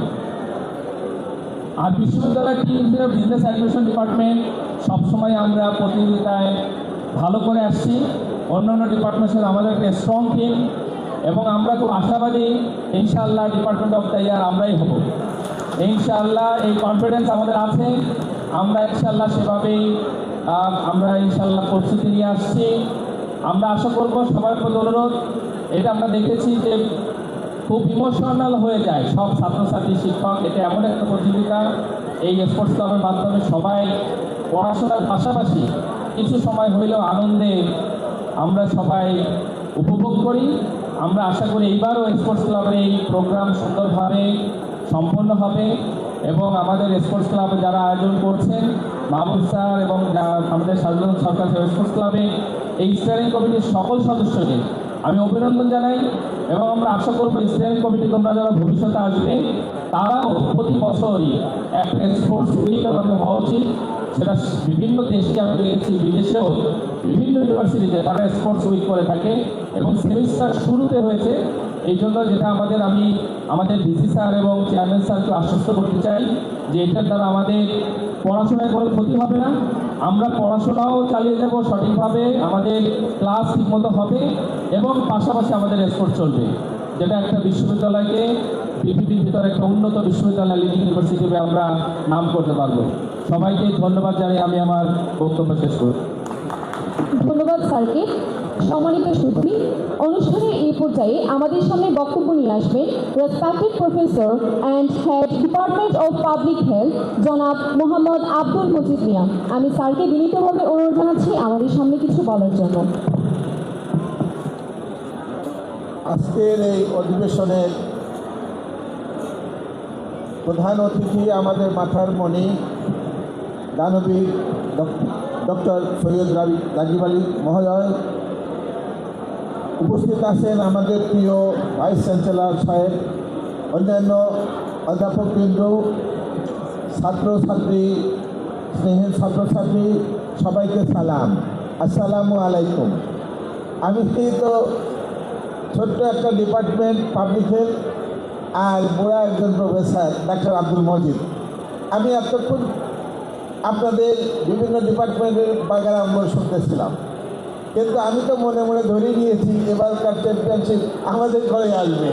আর বিশ্ববিদ্যালয়ের টিম হিসেবে বিজনেস অ্যাডমিনিস্ট্রেশন ডিপার্টমেন্ট সবসময় আমরা প্রতিযোগিতায় ভালো করে আসছি। অন্যান্য ডিপার্টমেন্টের আমাদের একটা স্ট্রং টিম এবং আমরা খুব আশাবাদী ইনশাআল্লাহ ডিপার্টমেন্ট অফ দ্য ইয়ার আমরাই হব। ইনশাআল্লাহ এই কনফিডেন্স আমাদের আছে। আমরা ইনশাআল্লাহ সেভাবেই আমরা ইনশাআল্লাহ প্রস্তুতি নিয়ে আসছি। আমরা আশা করব সবার প্রতি অনুরোধ, এটা আমরা দেখেছি যে খুব ইমোশনাল হয়ে যায় সব ছাত্রছাত্রী, শিক্ষক। এটা এমন একটা প্রতিযোগিতা, এই স্পোর্টস ক্লাবের মাধ্যমে সবাই পড়াশোনার পাশাপাশি কিছু সময় হইলেও আনন্দে আমরা সবাই উপভোগ করি। আমরা আশা করি এইবারও স্পোর্টস ক্লাবের এই প্রোগ্রাম সুন্দরভাবে সম্পন্ন হবে এবং আমাদের স্পোর্টস ক্লাবে যারা আয়োজন করছেন মাহবুব স্যার এবং আমাদের সাধারণ সরকার স্পোর্টস ক্লাবে এই স্টিয়ারিং কমিটির সকল সদস্যকে আমি অভিনন্দন জানাই এবং আমরা আশা করবো স্টিয়ারিং কমিটি তোমরা যারা ভবিষ্যতে আসবে তারাও প্রতি বছরই একটা স্পোর্টস উইক আমাদের হওয়া উচিত। সেটা বিভিন্ন দেশকে আমরা দেখেছি, বিদেশেও বিভিন্ন ইউনিভার্সিটিতে তারা স্পোর্টস উইক করে থাকে এবং সেমিস্টার শুরুতে হয়েছে। এই জন্য যেটা আমি আমাদের ডিসি স্যার এবং চেয়ারম্যান স্যারকে আশ্বস্ত করতে চাই যে এটার দ্বারা আমাদের পড়াশোনায় কোনো ক্ষতি হবে না আমরা পড়াশোনাও চালিয়ে যাব সঠিকভাবে, আমাদের ক্লাস ঠিকমতো হবে এবং পাশাপাশি আমাদের স্পোর্ট চলবে, যেটা একটা বিশ্ববিদ্যালয়কে পৃথিবীর ভিতরে একটা উন্নত বিশ্ববিদ্যালয় লিডিং ইউনিভার্সিটি আমরা নাম করতে পারবো। সবাইকে ধন্যবাদ জানিয়ে আমি আমার বক্তব্য শেষ করি। ধন্যবাদ স্যারকে। সম্মানিত সুধী, অনুষ্ঠানের এই পর্যায়ে আমাদের সামনে বক্তব্য নিয়ে আসবেন respected professor and head department of public health জনাব মোহাম্মদ আব্দুল মজিদ মিয়া। আমি স্যারকে বিনীতভাবে অনুরোধ জানাচ্ছি আমাদের সামনে কিছু বলার জন্য। আজকের এই অধিবেশনের প্রধান অতিথি আমাদের মাথার মণি দানবীর ডক্টর সৈয়দ রাগিব আলী মহোদয়, উপস্থিত আছেন আমাদের প্রিয় ভাইস চ্যান্সেলর সাহেব, অন্যান্য অধ্যাপকবৃন্দ, ছাত্রছাত্রী, স্নেহের ছাত্রছাত্রী, সবাইকে সালাম, আসসালামু আলাইকুম। আমি তো ছোট্ট একটা ডিপার্টমেন্ট পাবলিক হেলথ আর বুড়া একজন প্রফেসর ডাক্তার আব্দুল মজিদ। আমি এতক্ষণ আপনাদের বিভিন্ন ডিপার্টমেন্টের বাগারাম্ব শুনতেছিলাম, কিন্তু আমি তো মনে মনে ধরে নিয়েছি এবারকার চ্যাম্পিয়নশিপ আমাদের ঘরে আসবে।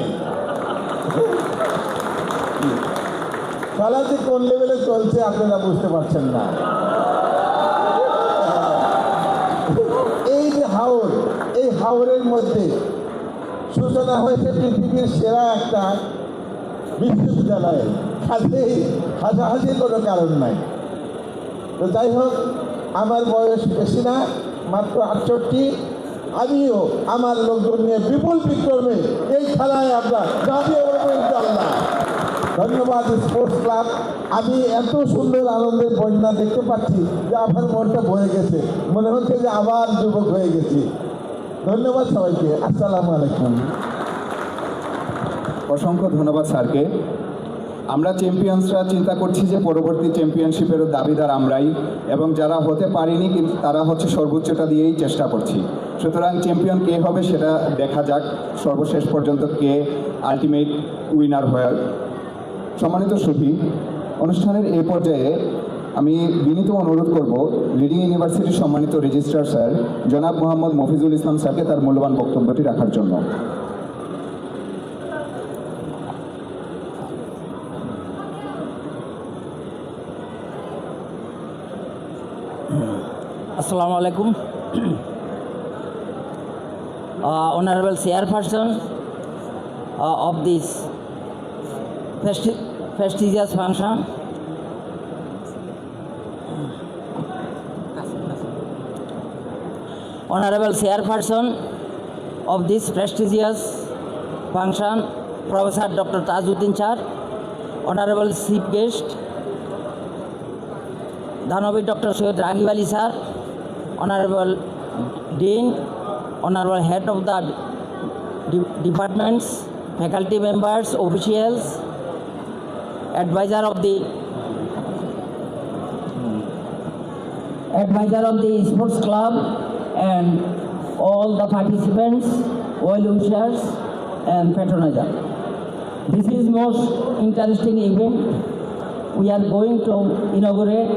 খেলা যে কোন লেভেলে চলছে আপনারা বুঝতে পারছেন না। এই যে হাওর, এই হাওরের মধ্যে সূচনা হয়েছে পৃথিবীর সেরা একটা বিশ্ববিদ্যালয়ে, কাজেই হাসাহাসির কোনো কারণ নাই। তো যাই হোক, আমার বয়স বেশি না, মাত্র 68। আমিও আমার লোকজন নিয়ে বিপুল বিক্রমে এই খেলায় আমরা যাবো ইনশাআল্লাহ। ধন্যবাদ স্পোর্টস ক্লাব। আমি এত সুন্দর আনন্দের বন্যা দেখতে পাচ্ছি যে আমার মনটা বয়ে গেছে, মনে হচ্ছে যে আবার যুবক হয়ে গেছি। ধন্যবাদ সবাইকে, আসসালামু আলাইকুম। অসংখ্য ধন্যবাদ স্যারকে। আমরা চ্যাম্পিয়ন্সরা চিন্তা করছি যে পরবর্তী চ্যাম্পিয়নশিপেরও দাবিদার আমরাই, এবং যারা হতে পারিনি কিন্তু তারা হচ্ছে সর্বোচ্চটা দিয়েই চেষ্টা করছি। সুতরাং চ্যাম্পিয়ন কে হবে সেটা দেখা যাক, সর্বশেষ পর্যন্ত কে আলটিমেট উইনার হয়। সম্মানিত সুধী, অনুষ্ঠানের এই পর্যায়ে আমি বিনীত অনুরোধ করব লিডিং ইউনিভার্সিটির সম্মানিত রেজিস্ট্রার স্যার জনাব মোহাম্মদ মফিজুল ইসলাম স্যারকে তার মূল্যবান বক্তব্যটি রাখার জন্য। Assalamu alaikum. Honorable Chairperson of this prestigious function, Honorable Chairperson of this prestigious function, Professor Dr. Tajuddin Sir, Honorable Chief Guest, Dhanavi Dr. Soyed Raghib Ali Sir, Honorable Dean, Honorable Head of the departments, faculty members, officials, advisor of the sports club, and all the participants, well-wishers, and patronizers. This is most interesting event. We are going to inaugurate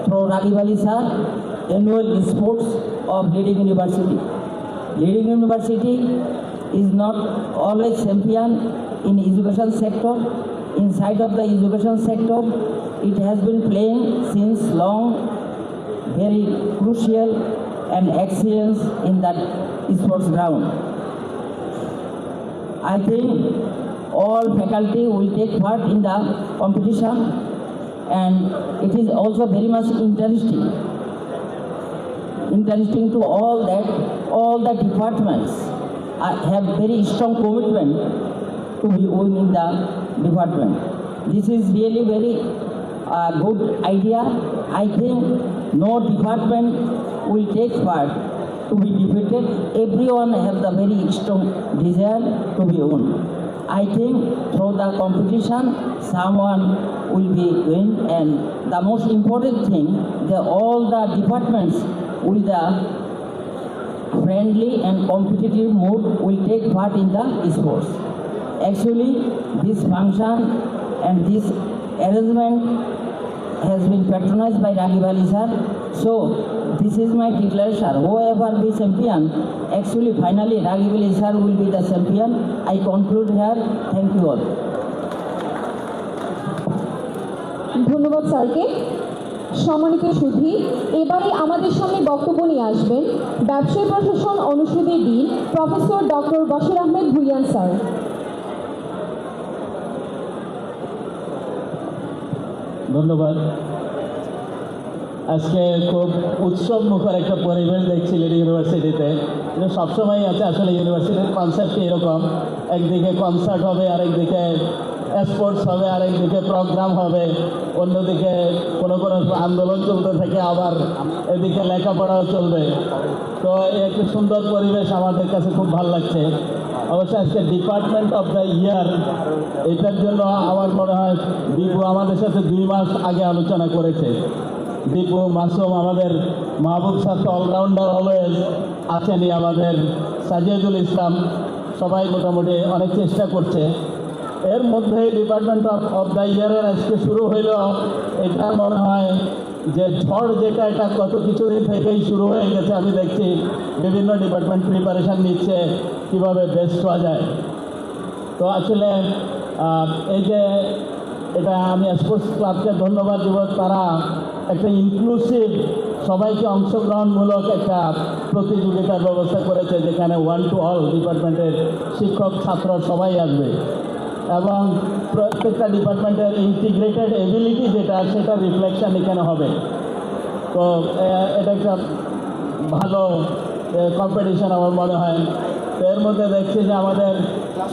through Raghib Ali Sir annual sports of Leading University. Leading University is not always champion in education sector. Inside of the education sector, it has been playing since long, very crucial and excellence in that sports ground. I think all faculty will take part in the competition, and it is also very much interesting to all the departments have very strong commitment to be in the department. This is really very good idea. I think no department will take part to be defeated. Everyone have the very strong desire to be won. I think through the competition, someone will be win, and the most important thing, all the departments with the friendly and competitive mood will take part in the sports. Actually, this function and this arrangement has been patronized by Raghib Ali sir. So this is my declaration. Whoever be champion, actually finally Raghib Ali sir will be the champion. I conclude here. Thank you all. ধন্যবাদ স্যারকে। সম্মানিত সুধী, এবারে আমাদের সামনে বক্তব্য নিয়ে আসবেন ব্যবসায় প্রশাসন অনুষদের dean professor doctor Bashir Ahmed Bhuiyan sir. ধন্যবাদ। আজকে খুব উৎসব মুখর একটা পরিবেশ দেখছি লিডি ইউনিভার্সিটিতে। এটা সবসময় আছে, আসলে ইউনিভার্সিটির কনসেপ্টই এরকম, একদিকে কনসার্ট হবে, আরেকদিকে স্পোর্টস হবে, আরেকদিকে প্রোগ্রাম হবে, অন্যদিকে কোনো আন্দোলন চলতে থাকে, আবার এদিকে লেখাপড়াও চলবে। তো এই একটা সুন্দর পরিবেশ আমাদের কাছে খুব ভালো লাগছে। অবশ্যই আজকে ডিপার্টমেন্ট অফ দ্য ইয়ার, এটার জন্য আমার মনে হয় দীপু আমাদের সাথে 2 মাস আগে আলোচনা করেছে। দীপু, মাসুম, আমাদের মাহবুব স্যার তো অলরাউন্ডার অলওয়েজ আছেনই, আমাদের সাজিদুল ইসলাম, সবাই মোটামুটি অনেক চেষ্টা করছে। এর মধ্যে ডিপার্টমেন্ট অফ দ্য ইয়ারের আজকে শুরু হইল, এটা মনে হয় যে ঝড় যেটা, এটা কত কিছুদিন থেকেই শুরু হয়ে গেছে। আমি দেখছি বিভিন্ন ডিপার্টমেন্ট প্রিপারেশান নিচ্ছে কীভাবে বেস্ট হওয়া যায়। তো আসলে এই যে এটা আমি স্পোর্টস ক্লাবকে ধন্যবাদ দেব, তারা একটা ইনক্লুসিভ, সবাইকে অংশগ্রহণমূলক একটা প্রতিযোগিতার ব্যবস্থা করেছে, যেখানে 1 to all ডিপার্টমেন্টের শিক্ষক ছাত্র সবাই আসবে এবং প্রত্যেকটা ডিপার্টমেন্টের ইন্টিগ্রেটেড এবিলিটি যেটা, সেটা রিফ্লেকশন এখানে হবে। তো এটা একটা ভালো কম্পিটিশন আমার মনে হয়। তো এর মধ্যে দেখছি যে আমাদের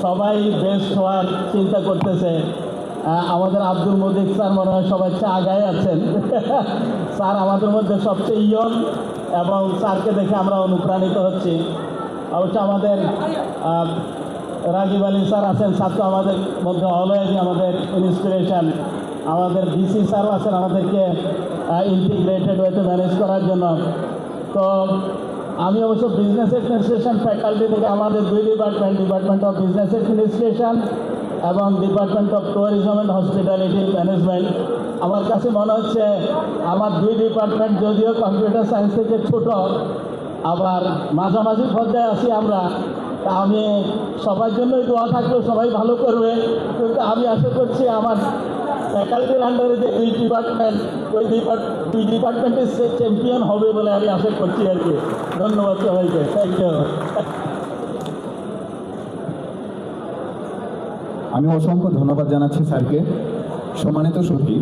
সবাই বেস্ট হওয়ার চিন্তা করতেছে। আমাদের আব্দুল মজিদ স্যার মনে হয় সবার চেয়ে আগায় আছেন। স্যার আমাদের মধ্যে সবচেয়ে ইয়ং এবং স্যারকে দেখে আমরা অনুপ্রাণিত হচ্ছি। অবশ্য আমাদের রাগিব আলী স্যার আছেন, স্যার তো আমাদের মধ্যে অলওয়েজ আমাদের ইন্সপিরেশন। আমাদের ডিসি স্যারও আছেন আমাদেরকে ইন্টিগ্রেটেড ওয়েতে ম্যানেজ করার জন্য। তো আমি অবশ্য বিজনেস অ্যাডমিনিস্ট্রেশন ফ্যাকাল্টি থেকে আমাদের 2 ডিপার্টমেন্ট অফ বিজনেস অ্যাডমিনিস্ট্রেশন এবং department of tourism and hospitality management, আমার কাছে মনে হচ্ছে আমার 2 ডিপার্টমেন্ট যদিও কম্পিউটার সায়েন্স থেকে ছোট, আবার মাঝামাঝি পর্যায়ে আছি আমরা। তা আমি সবার জন্যই দোয়া থাকলেও সবাই ভালো করবে, কিন্তু আমি আশা করছি আমার ফ্যাকাল্টির আন্ডারে যে 2 ডিপার্টমেন্ট, ওই 2 ডিপার্টমেন্টের চ্যাম্পিয়ন হবে বলে আমি আশা করছি আর কি। ধন্যবাদ সবাইকে, থ্যাংক ইউ। আমি অসংখ্য ধন্যবাদ জানাচ্ছি স্যারকে। সম্মানিত সুধী,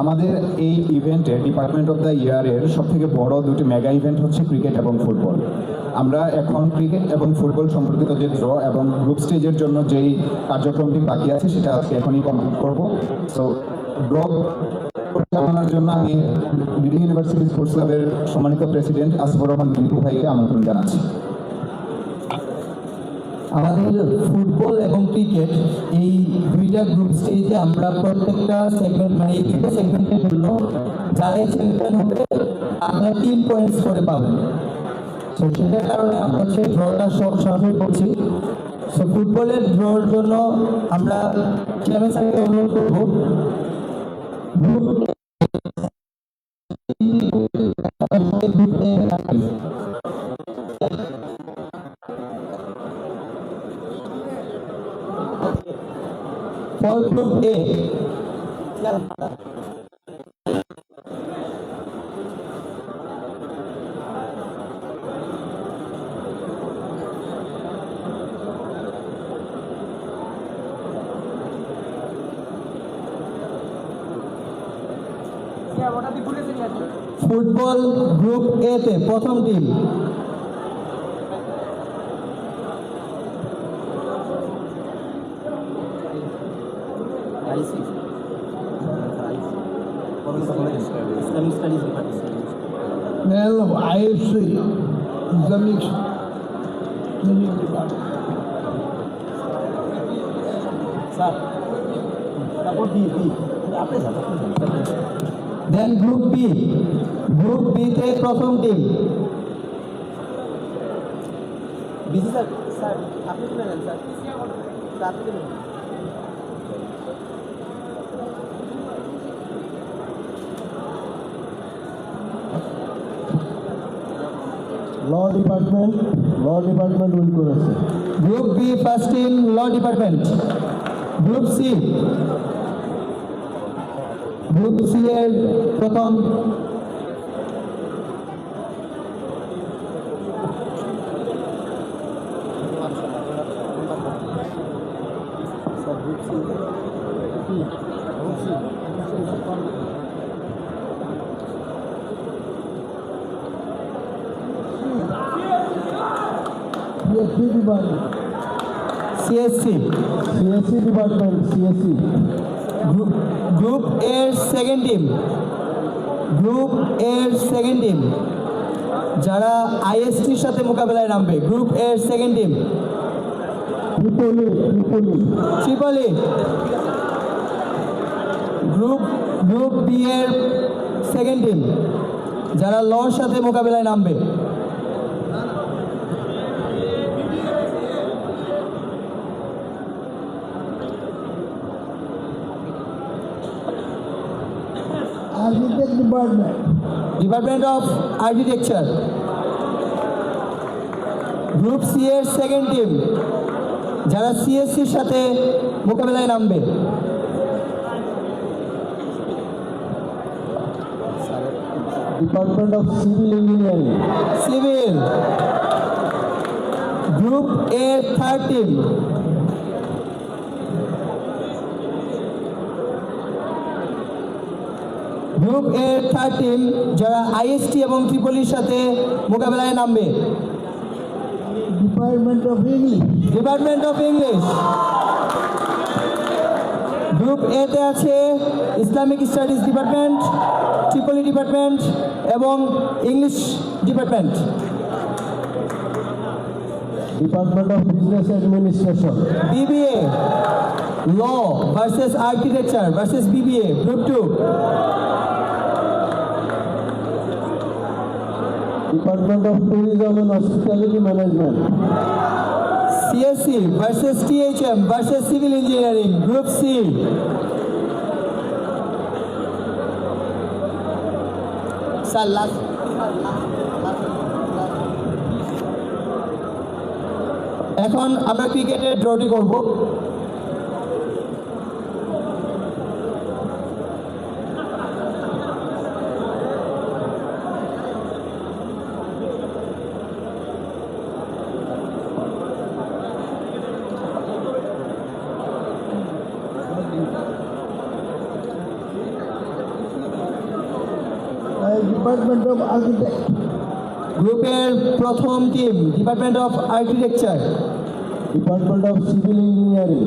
আমাদের এই ইভেন্টে ডিপার্টমেন্ট অফ দ্য ইয়ারের সবথেকে বড় 2টি মেগা ইভেন্ট হচ্ছে ক্রিকেট এবং ফুটবল। আমরা এখন ক্রিকেট এবং ফুটবল সম্পর্কিত যে ড্র এবং গ্রুপ স্টেজের জন্য যেই কার্যক্রমটি বাকি আছে সেটা আজকে এখনই কমপ্লিট করব। সো ড্র পরিচালনার জন্য আমি লিডিং ইউনিভার্সিটি স্পোর্টস ক্লাবের সম্মানিত প্রেসিডেন্ট আসিফুর রহমান দীপু ভাইকে আমন্ত্রণ জানাচ্ছি। আমাদের ফুটবল এবং ক্রিকেট এই 2টা গ্রুপ স্টেজে আমরা প্রত্যেকটা সেগমেন্ট, মানে এই 2টা সেগমেন্টের জন্য যারা চ্যাম্পিয়ন হবে আমরা 3 পয়েন্টস করে পাবেন। তো সেটার কারণে আমরা সেই ড্রটা সরাসরি করছি। সো ফুটবলের ড্রর জন্য আমরা চেয়ারম্যান স্যারকে অনুরোধ করবো for Group A. Football group A তে প্রথম team IFC Islamic Then Group B. Group B তে প্রথম টিম বিসি স্যার, স্যার আপনি কি নেন স্যার? স্যার ডিপার্টমেন্ট উইন করেছে। Group B first team law department. Group C এর প্রথম সিএসসি ডিপার্টমেন্ট সিএসসি। গ্রুপ এর সেকেন্ড টিম যারা আইএসটির সাথে মোকাবেলায় নামবে। গ্রুপ এর second team triple E. Group B এর সেকেন্ড টিম যারা লর সাথে মোকাবেলায় নামবে। Department of architecture. Group C এর সেকেন্ড টিম যারা সিএসসির সাথে মোকাবেলায় নামবে। Department of civil engineering. Civil. Group এর থার্ড টিম যারা আইএসটি এবং ট্রিপলির সাথে মোকাবেলায় নামবে। Department of English. Group A তে আছে Islamic studies department, triple E department এবং English department. Department of business administration. BBA law versus architecture versus BBA group 2। Department of tourism and hospitality management. CSC versus THM versus civil engineering group C. এখন আমরা ক্রিকেটের ড্রটি করব। Department of architect. গ্রুপের প্রথম team department of architecture. Department of civil engineering.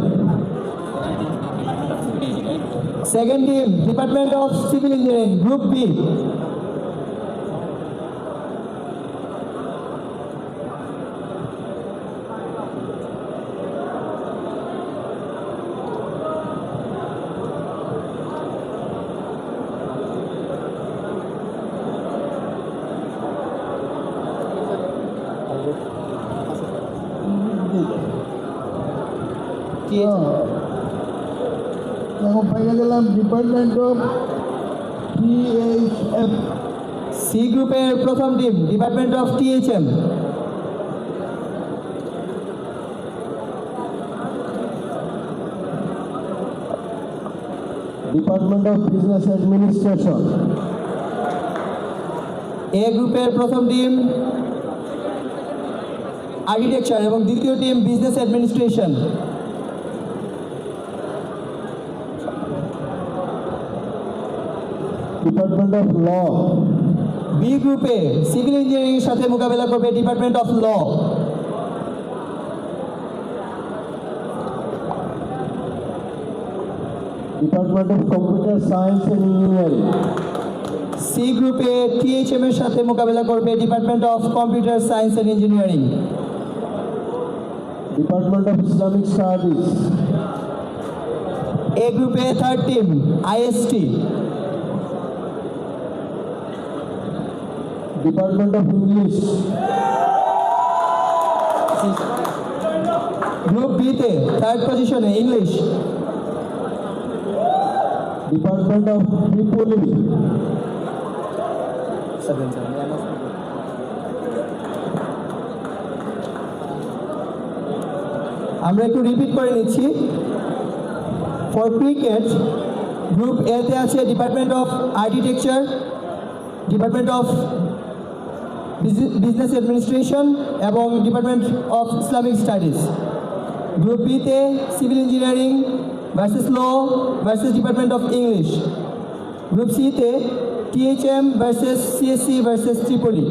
Second team department of civil engineering group B. এখন পাইয়া গেলাম ডিপার্টমেন্ট অফ টিএইচএম। সি গ্রুপের প্রথম team department of THM. Department of business administration. A গ্রুপের প্রথম team architecture এবং দ্বিতীয় team business administration. Department of law. B গ্রুপে সিভিল ইঞ্জিনিয়ারিং এর সাথে মোকাবেলা করবে department of law. Department of computer science and engineering. C গ্রুপে টিএইচএম এর সাথে মোকাবেলা করবে department of computer science and engineering. Department of Islamic studies. A গ্রুপে third team IST. Department of English. Group B তে থার্ড পজিশনে English. Department of triple E. আমরা একটু রিপিট করে নিচ্ছি। ফর ক্রিকেট গ্রুপ এতে আছে department of architecture, department of business administration এবং department of Islamic studies. Group বিতে civil engineering versus law versus department of English. Group সিতে THM versus CSC versus triple E.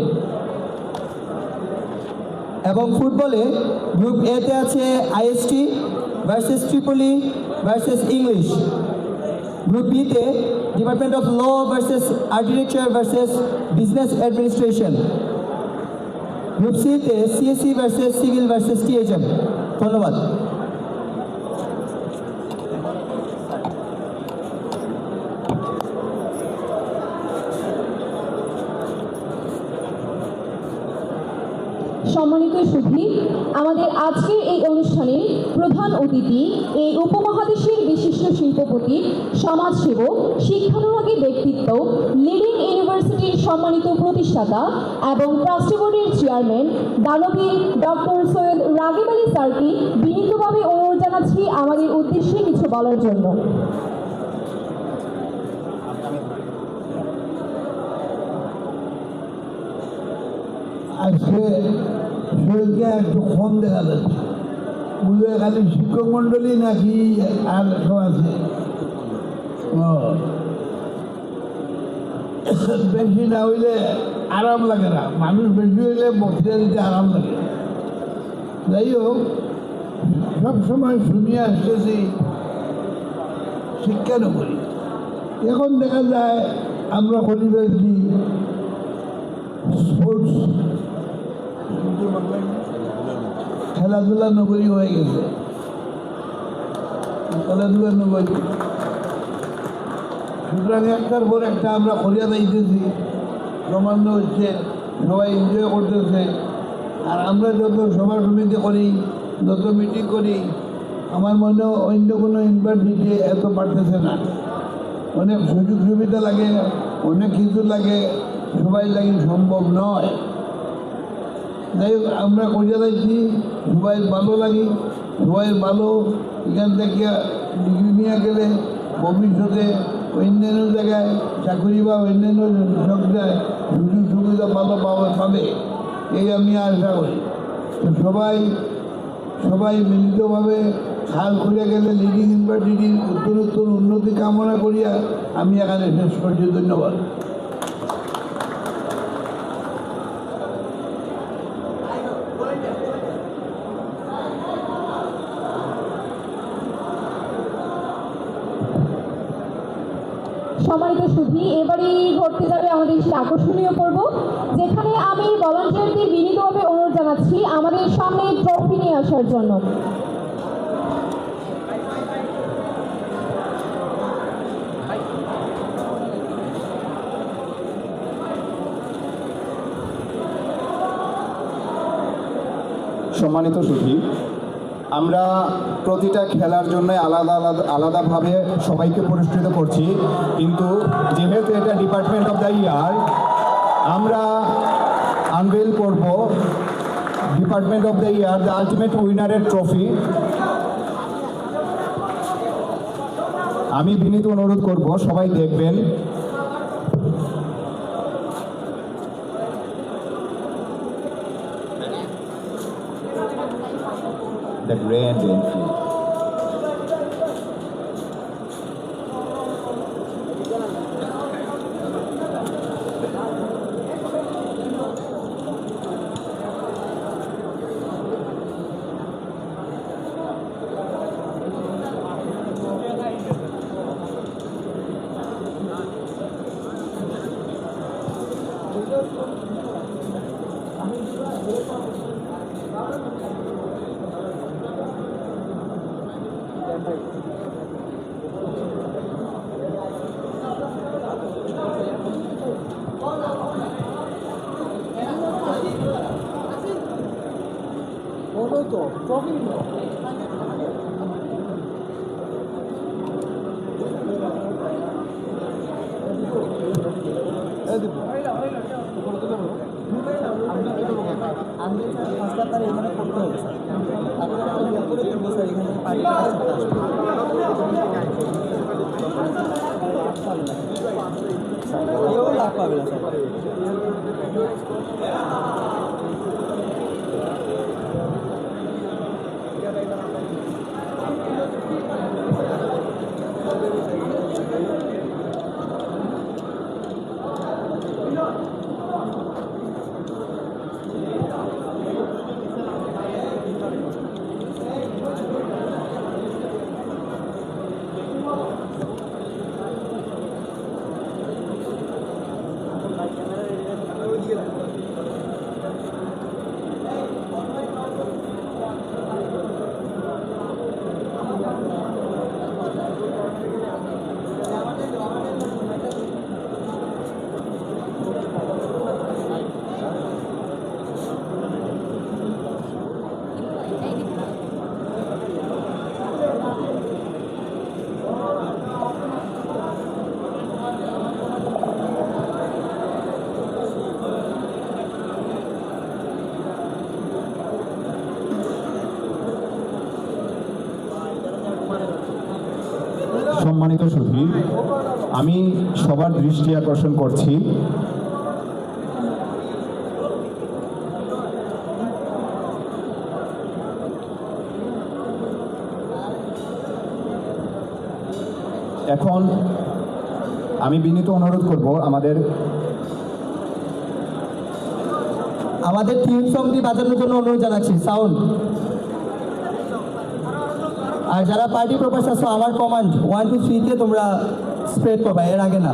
এবং ফুটবলে গ্রুপ এতে আছে IST versus triple E versus English. Group বিতে department of law versus architecture versus business administration. Group সিতে CSC versus civil versus THM. ধন্যবাদ। সম্মানিত সুধী, আমাদের আজকের এই অনুষ্ঠানের প্রধান অতিথি এই উপমহাদেশের বিশিষ্ট শিল্পপতি, সমাজসেবক, শিক্ষানুরাগী ব্যক্তিত্ব, লিডিং ইউনিভার্সিটির সম্মানিত প্রতিষ্ঠাতা এবং ট্রাস্টি বোর্ডের চেয়ারম্যান দানবীর ডক্টর সৈয়দ রাগিব আলী স্যারকে বিনীতভাবে অনুরোধ জানাচ্ছি আমাদের উদ্দেশ্যে কিছু বলার জন্য। আজকে শরীরকে একটু কম দেখা যাচ্ছে, বুঝলে খালি শিক্ষক মন্ডলী নাকি আর সব আছে? বেশি না হইলে আরাম লাগে না, মানুষ বেশি হইলে বক্তৃতা দিতে আরাম লাগে। যাই হোক, সবসময় শুনিয়ে আসতেছি শিক্ষানগরী। এখন দেখা যায় আমরা করি ফেলছি স্পোর্টস, খেলাধুলা নগরী হয়ে গেছে, খেলাধুলা নগরী। সুতরাং একটার পর একটা আমরা করিয়া যাইতেছি, ক্রমান্বয়ে হচ্ছে, সবাই এনজয় করতেছে। আর আমরা যত সভা সমিতি করি, যত মিটিং করি, আমার মনে হয় অন্য কোনো ইউনিভার্সিটি এত পারতেছে না। অনেক সুযোগ সুবিধা লাগে, অনেক কিছু লাগে, সবাই লাগে সম্ভব নয়। যাই হোক, আমরা করিয়া যাচ্ছি, সবাই ভালো লাগে, সবাই ভালো। এখান থেকে ডিগ্রি নিয়ে গেলে ভবিষ্যতে অন্যান্য জায়গায় চাকরি বা অন্যান্য সংস্থায় সুযোগ সুবিধা ভালো পাবে, এই আমি আশা করি। তো সবাই মিলিতভাবে খাল খুলে গেলে লিডিং ইউনিভার্সিটির উত্তরোত্তর উন্নতি কামনা করিয়া আমি এখানে শেষ করছি। ধন্যবাদ। সম্মানিত সুধী, এবারেই ঘটতে যাবে আমাদের সেই আকর্ষণীয় পর্ব, যেখানে আমি ভলান্টিয়ারদের বিনীতভাবে অনুরোধ জানাচ্ছি আমাদের সামনে ট্রফি নিয়ে আসার জন্য। সম্মানিত সুধী, আমরা প্রতিটা খেলার জন্য আলাদাভাবে সবাইকে পুরস্কৃত করছি, কিন্তু যেহেতু এটা ডিপার্টমেন্ট অফ দ্য ইয়ার, আমরা আনভেল করব department of the year the ultimate উইনারের ট্রফি। আমি বিনীত অনুরোধ করব সবাই দেখবেন। The grand entry. আমি সম্মানিত সুধী, আমি সবার দৃষ্টি আকর্ষণ করছি এখন আমি বিনীত অনুরোধ করব আমাদের টিম সংটি বাজানোর জন্য অনুরোধ জানাচ্ছি। সাউন্ড। আর যারা পার্টি প্রপার্স আছো, আমার কমান্ড 1 2 3 তে তোমরা স্প্রেড করবা, এর আগে না।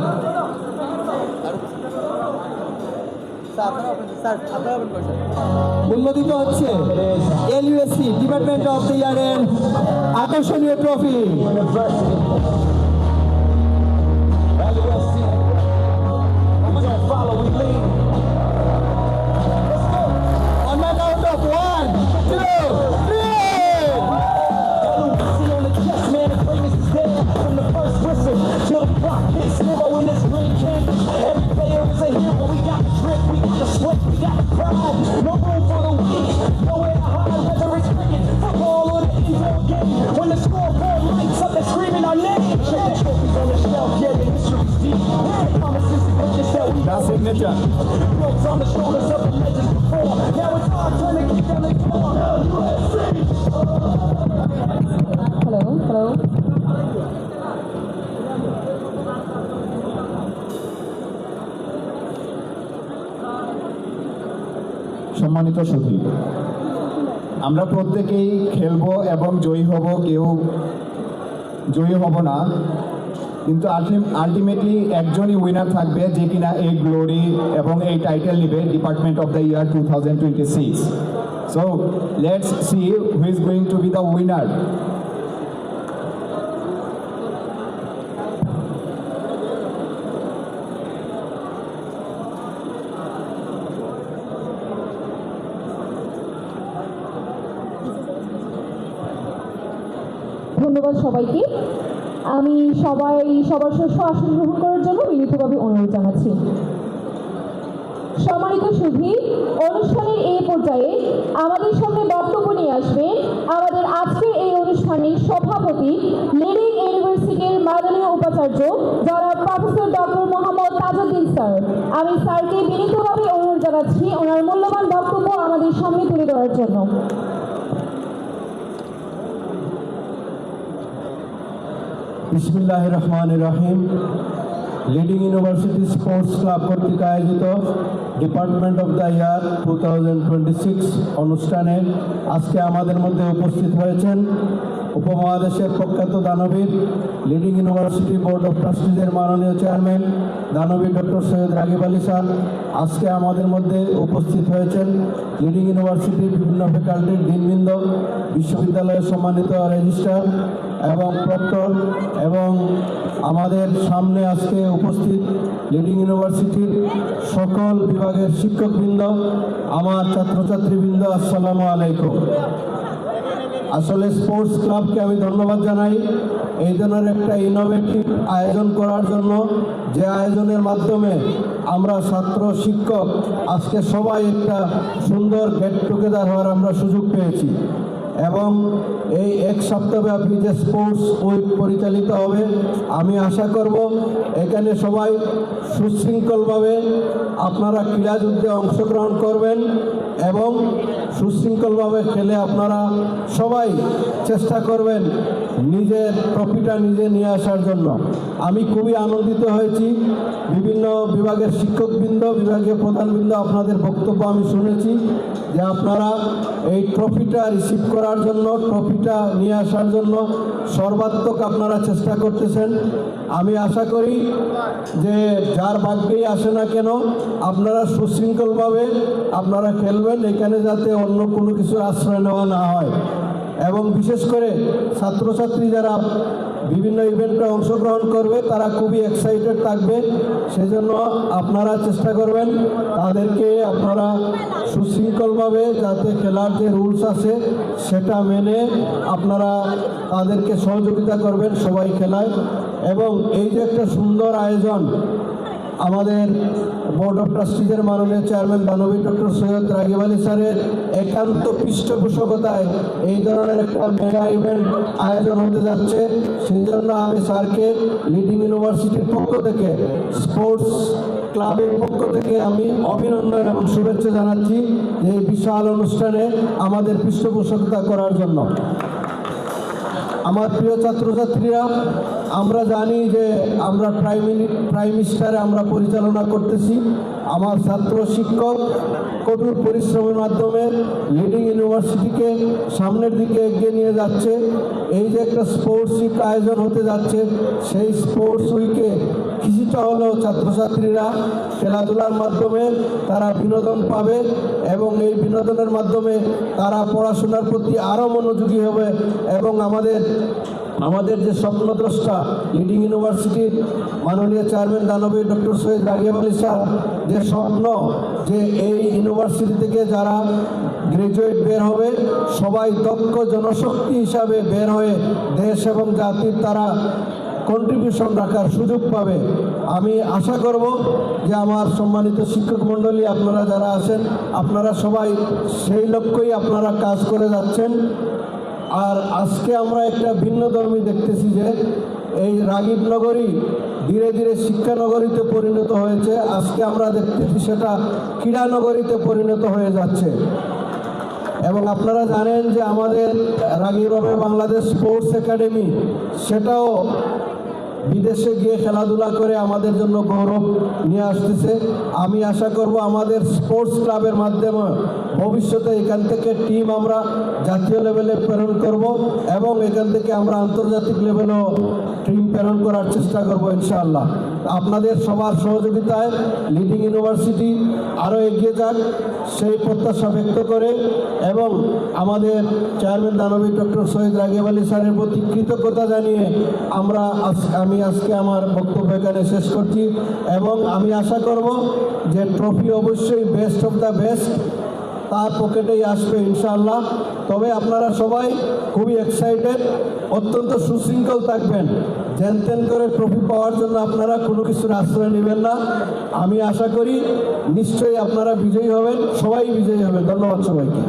উন্মোদিত হচ্ছে LUSC ডিপার্টমেন্ট অফ দ্য ইয়ার এর আকর্ষণীয় trophy. On my count of 1 2 3. From the first whistle till the clock hits zero in this ring king. Every player is a hero. We got the drip, we got the sweat, we got the pride. No room for the weak, nowhere to hide. Whether it's cricket, football, or the indoor game. When the scoreboard lights up, they're screaming our name. Check the trophies on the shelf, yeah, the history's deep. The promises and greatness that we That's signature. built on the shoulders of the legends before. Now it's our turn to keep them informed. Hello. সম্মানিত সুধী, আমরা প্রত্যেকেই খেলবো এবং জয়ী হব, কেউ জয়ী হব না, কিন্তু আলটিমেটলি একজনই উইনার থাকবে যে কিনা এই গ্লোরি এবং এই টাইটেল নিবে department of the year 2026। So let's see who is going to B the winner. ধন্যবাদ সবাইকে। আমি সবার শস্য আসন গ্রহণ করার জন্য বিনীতভাবে অনুরোধ জানাচ্ছি। সম্মানিত সুধী, অনুষ্ঠানের এই পর্যায়ে আমাদের সামনে বক্তব্য নিয়ে আসবেন আমাদের আজকের এই অনুষ্ঠানের সভাপতি, লিডিং ইউনিভার্সিটির মাননীয় উপাচার্য জনাব professor doctor Mohammad Tajuddin sir. আমি স্যারকে বিনীতভাবে অনুরোধ জানাচ্ছি ওনার মূল্যবান বক্তব্য আমাদের সামনে তুলে ধরার জন্য। বিসমিল্লাহির রহমানির রহিম। লিডিং ইউনিভার্সিটি স্পোর্টস ক্লাব কর্তৃক আয়োজিত ডিপার্টমেন্ট অফ দ্য ইয়ার 2026 অনুষ্ঠানে আজকে আমাদের মধ্যে উপস্থিত হয়েছেন উপমহাদেশের প্রখ্যাত দানবীর, লিডিং ইউনিভার্সিটি বোর্ড অফ ট্রাস্টিজের মাননীয় চেয়ারম্যান দানবীর ডক্টর সৈয়দ রাগিব আলী স্যার। আজকে আমাদের মধ্যে উপস্থিত হয়েছেন লিডিং ইউনিভার্সিটির বিভিন্ন ফ্যাকাল্টির ডিনবৃন্দ, বিশ্ববিদ্যালয়ের সম্মানিত রেজিস্ট্রার এবং প্রক্টর, এবং আমাদের সামনে আজকে উপস্থিত লিডিং ইউনিভার্সিটির সকল বিভাগের শিক্ষকবৃন্দ, আমার ছাত্রছাত্রীবৃন্দ, আসসালামু আলাইকুম। আসলে স্পোর্টস ক্লাবকে আমি ধন্যবাদ জানাই এই ধরনের একটা ইনোভেটিভ আয়োজন করার জন্য, যে আয়োজনের মাধ্যমে আমরা ছাত্র শিক্ষক আজকে সবাই একটা সুন্দর গেট টুগেদার হওয়ার আমরা সুযোগ পেয়েছি। এবং এই এক সপ্তাহব্যাপী যে স্পোর্টস উইক পরিচালিত হবে, আমি আশা করব এখানে সবাই সুশৃঙ্খলভাবে আপনারা ক্রীড়াযুদ্ধে অংশগ্রহণ করবেন এবং সুশৃঙ্খলভাবে খেলে আপনারা সবাই চেষ্টা করবেন নিজের ট্রফিটা নিজে নিয়ে আসার জন্য। আমি খুবই আনন্দিত হয়েছি, বিভিন্ন বিভাগের শিক্ষকবৃন্দ, বিভাগীয় প্রধানবৃন্দ আপনাদের বক্তব্য আমি শুনেছি যে আপনারা এই ট্রফিটা রিসিভ করার জন্য, ট্রফিটা নিয়ে আসার জন্য সর্বাত্মক আপনারা চেষ্টা করতেছেন। আমি আশা করি যে যার ভাগ্যেই আসে না কেন আপনারা সুশৃঙ্খলভাবে আপনারা খেলবেন, এখানে যাতে অন্য কোনো কিছুর আশ্রয় নেওয়া না হয়। এবং বিশেষ করে ছাত্রছাত্রী যারা বিভিন্ন ইভেন্টে অংশগ্রহণ করবে তারা খুবই এক্সাইটেড থাকবে, সেজন্য আপনারা চেষ্টা করবেন তাদেরকে আপনারা সুশৃঙ্খলভাবে যাতে খেলার যে রুলস আছে সেটা মেনে আপনারা তাদেরকে সহযোগিতা করবেন সবাই খেলায়। এবং এই যে একটা সুন্দর আয়োজন, আমাদের বোর্ড অফ ট্রাস্টিজের মাননীয় চেয়ারম্যান দানবীর ডক্টর সৈয়দ রাগিব আলী স্যারের একান্ত পৃষ্ঠপোষকতায় এই ধরনের একটা মেগা ইভেন্ট আয়োজন হতে যাচ্ছে, সেই জন্য আমি স্যারকে লিডিং ইউনিভার্সিটির পক্ষ থেকে, স্পোর্টস ক্লাবের পক্ষ থেকে আমি অভিনন্দন এবং শুভেচ্ছা জানাচ্ছি যে এই বিশাল অনুষ্ঠানে আমাদের পৃষ্ঠপোষকতা করার জন্য। আমার প্রিয় ছাত্রছাত্রীরা, আমরা জানি যে আমরা প্রাইম স্টারে আমরা পরিচালনা করতেছি। আমার ছাত্র শিক্ষক কঠোর পরিশ্রমের মাধ্যমে লিডিং ইউনিভার্সিটিকে সামনের দিকে এগিয়ে নিয়ে যাচ্ছে। এই যে একটা স্পোর্টস উইক আয়োজন হতে যাচ্ছে, সেই স্পোর্টস উইকে কিছুটা হলেও ছাত্রছাত্রীরা খেলাধুলার মাধ্যমে তারা বিনোদন পাবে এবং এই বিনোদনের মাধ্যমে তারা পড়াশোনার প্রতি আরও মনোযোগী হবে এবং আমাদের যে স্বপ্নদ্রষ্টা লিডিং ইউনিভার্সিটির মাননীয় চেয়ারম্যান দানবীর ডক্টর সৈয়দ রাগিব আলী স্যার যে স্বপ্ন যে এই ইউনিভার্সিটি থেকে যারা গ্রাজুয়েট বের হবে সবাই দক্ষ জনশক্তি হিসাবে বের হয়ে দেশ এবং জাতির তারা কন্ট্রিবিউশন রাখার সুযোগ পাবে। আমি আশা করব যে আমার সম্মানিত শিক্ষক মণ্ডলী আপনারা যারা আছেন আপনারা সবাই সেই লক্ষ্যেই আপনারা কাজ করে যাচ্ছেন। আর আজকে আমরা একটা ভিন্ন ধর্মী দেখতেছি যে এই রাগিব নগরী ধীরে ধীরে শিক্ষানগরীতে পরিণত হয়েছে, আজকে আমরা দেখতেছি সেটা ক্রীড়া নগরীতে পরিণত হয়ে যাচ্ছে। এবং আপনারা জানেন যে আমাদের রাগিব বাংলাদেশ স্পোর্টস একাডেমি সেটাও বিদেশে গিয়ে খেলাধুলা করে আমাদের জন্য গৌরব নিয়ে আসতেছে। আমি আশা করব আমাদের স্পোর্টস ক্লাবের মাধ্যমে ভবিষ্যতে এখান থেকে টিম আমরা জাতীয় লেভেলে প্রেরণ করব এবং এখান থেকে আমরা আন্তর্জাতিক লেভেলেও টিম প্রেরণ করার চেষ্টা করব ইনশাআল্লাহ। আপনাদের সবার সহযোগিতায় লিডিং ইউনিভার্সিটি আরও এগিয়ে যাক সেই প্রত্যাশা ব্যক্ত করে এবং আমাদের চেয়ারম্যান দানবীর ডক্টর সৈয়দ রাগিব আলী স্যারের প্রতি কৃতজ্ঞতা জানিয়ে আমি আজকে আমার বক্তব্য এখানে শেষ করছি এবং আমি আশা করব যে ট্রফি অবশ্যই বেস্ট অফ দ্য বেস্ট তার পকেটেই আসবে ইনশাআল্লাহ। তবে আপনারা সবাই খুবই এক্সাইটেড, অত্যন্ত সুশৃঙ্খল থাকবেন, যেন তেন করে ট্রফি পাওয়ার জন্য আপনারা কোনো কিছুর আশ্রয় নেবেন না। আমি আশা করি নিশ্চয়ই আপনারা বিজয়ী হবেন, সবাই বিজয়ী হবেন। ধন্যবাদ সবাইকে।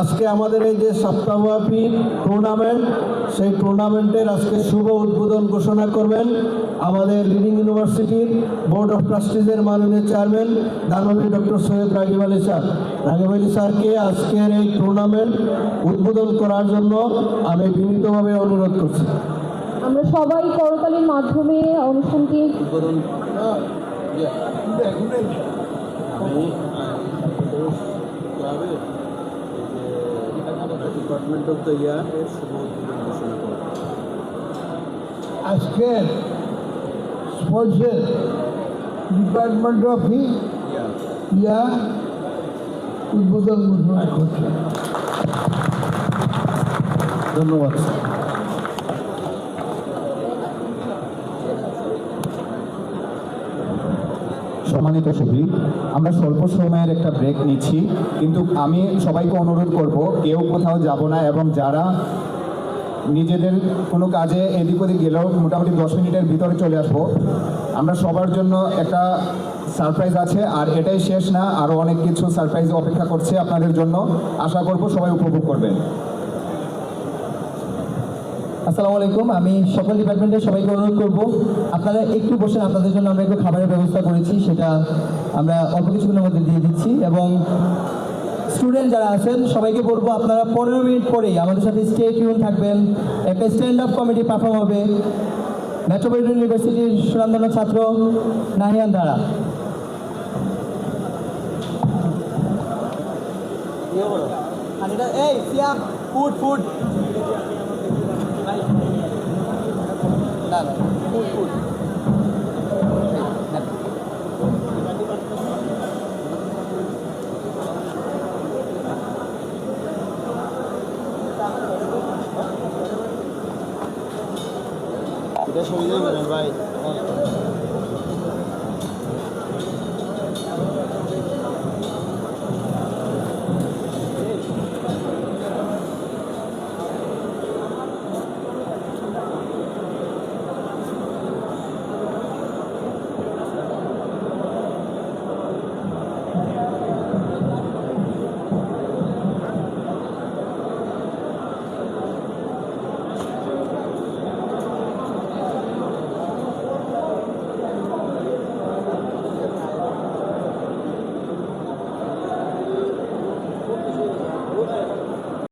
আজকে আমাদের এই যে সপ্তাহব্যাপী টুর্নামেন্ট, সেই টুর্নামেন্টের আজকে শুভ উদ্বোধন ঘোষণা করবেন আমাদের লিডিং ইউনিভার্সিটির বোর্ড অফ ট্রাস্টিজের মাননীয় চেয়ারম্যান দানবীর ডক্টর সৈয়দ রাগিব আলী স্যার। রাগিব আলী স্যারকে আজকের এই টুর্নামেন্ট উদ্বোধন করার জন্য আমি বিনীতভাবে অনুরোধ করছি। আমরা সবাই করতালির মাধ্যমে অনুষ্ঠানটি উদ্বোধন ডিপার্টমেন্ট অফ দ্য ইয়ার শুভ উদ্বোধন ঘোষণা করব। আজকের স্পোর্টসের ডিপার্টমেন্ট অফ ইয়া উদ্বোধন ঘোষণা করছে। ধন্যবাদ। সম্মানিত সুধী, আমরা স্বল্প সময়ের একটা ব্রেক নিচ্ছি, কিন্তু আমি সবাইকে অনুরোধ করব কেউ কোথাও যাব না এবং যারা নিজেদের কোনো কাজে এদিক ওদিক গেলেও মোটামুটি 10 মিনিটের ভিতরে চলে আসবো। আমরা সবার জন্য একটা সারপ্রাইজ আছে, আর এটাই শেষ না, আরও অনেক কিছু সারপ্রাইজ অপেক্ষা করছে আপনাদের জন্য। আশা করব সবাই উপভোগ করবেন। আসসালামু আলাইকুম। আমি সকল ডিপার্টমেন্টের সবাইকে অনুরোধ করব আপনারা একটু বসেন, আপনাদের জন্য আমরা একটু খাবারের ব্যবস্থা করেছি, সেটা আমরা অল্প কিছুক্ষণের মধ্যে দিয়ে দিচ্ছি। এবং স্টুডেন্ট যারা আছেন সবাইকে বলবো আপনারা 15 মিনিট পরেই আমাদের সাথে স্টে টিউন থাকবেন। একটা স্ট্যান্ড আপ কমেডি পারফর্ম হবে মেট্রোপলিটন ইউনিভার্সিটির সুনামধন্য ছাত্র নাহিয়ান দ্বারা। এই সিয়াম ফুড ফুড এটা সরিয়ে দেবেন ভাই।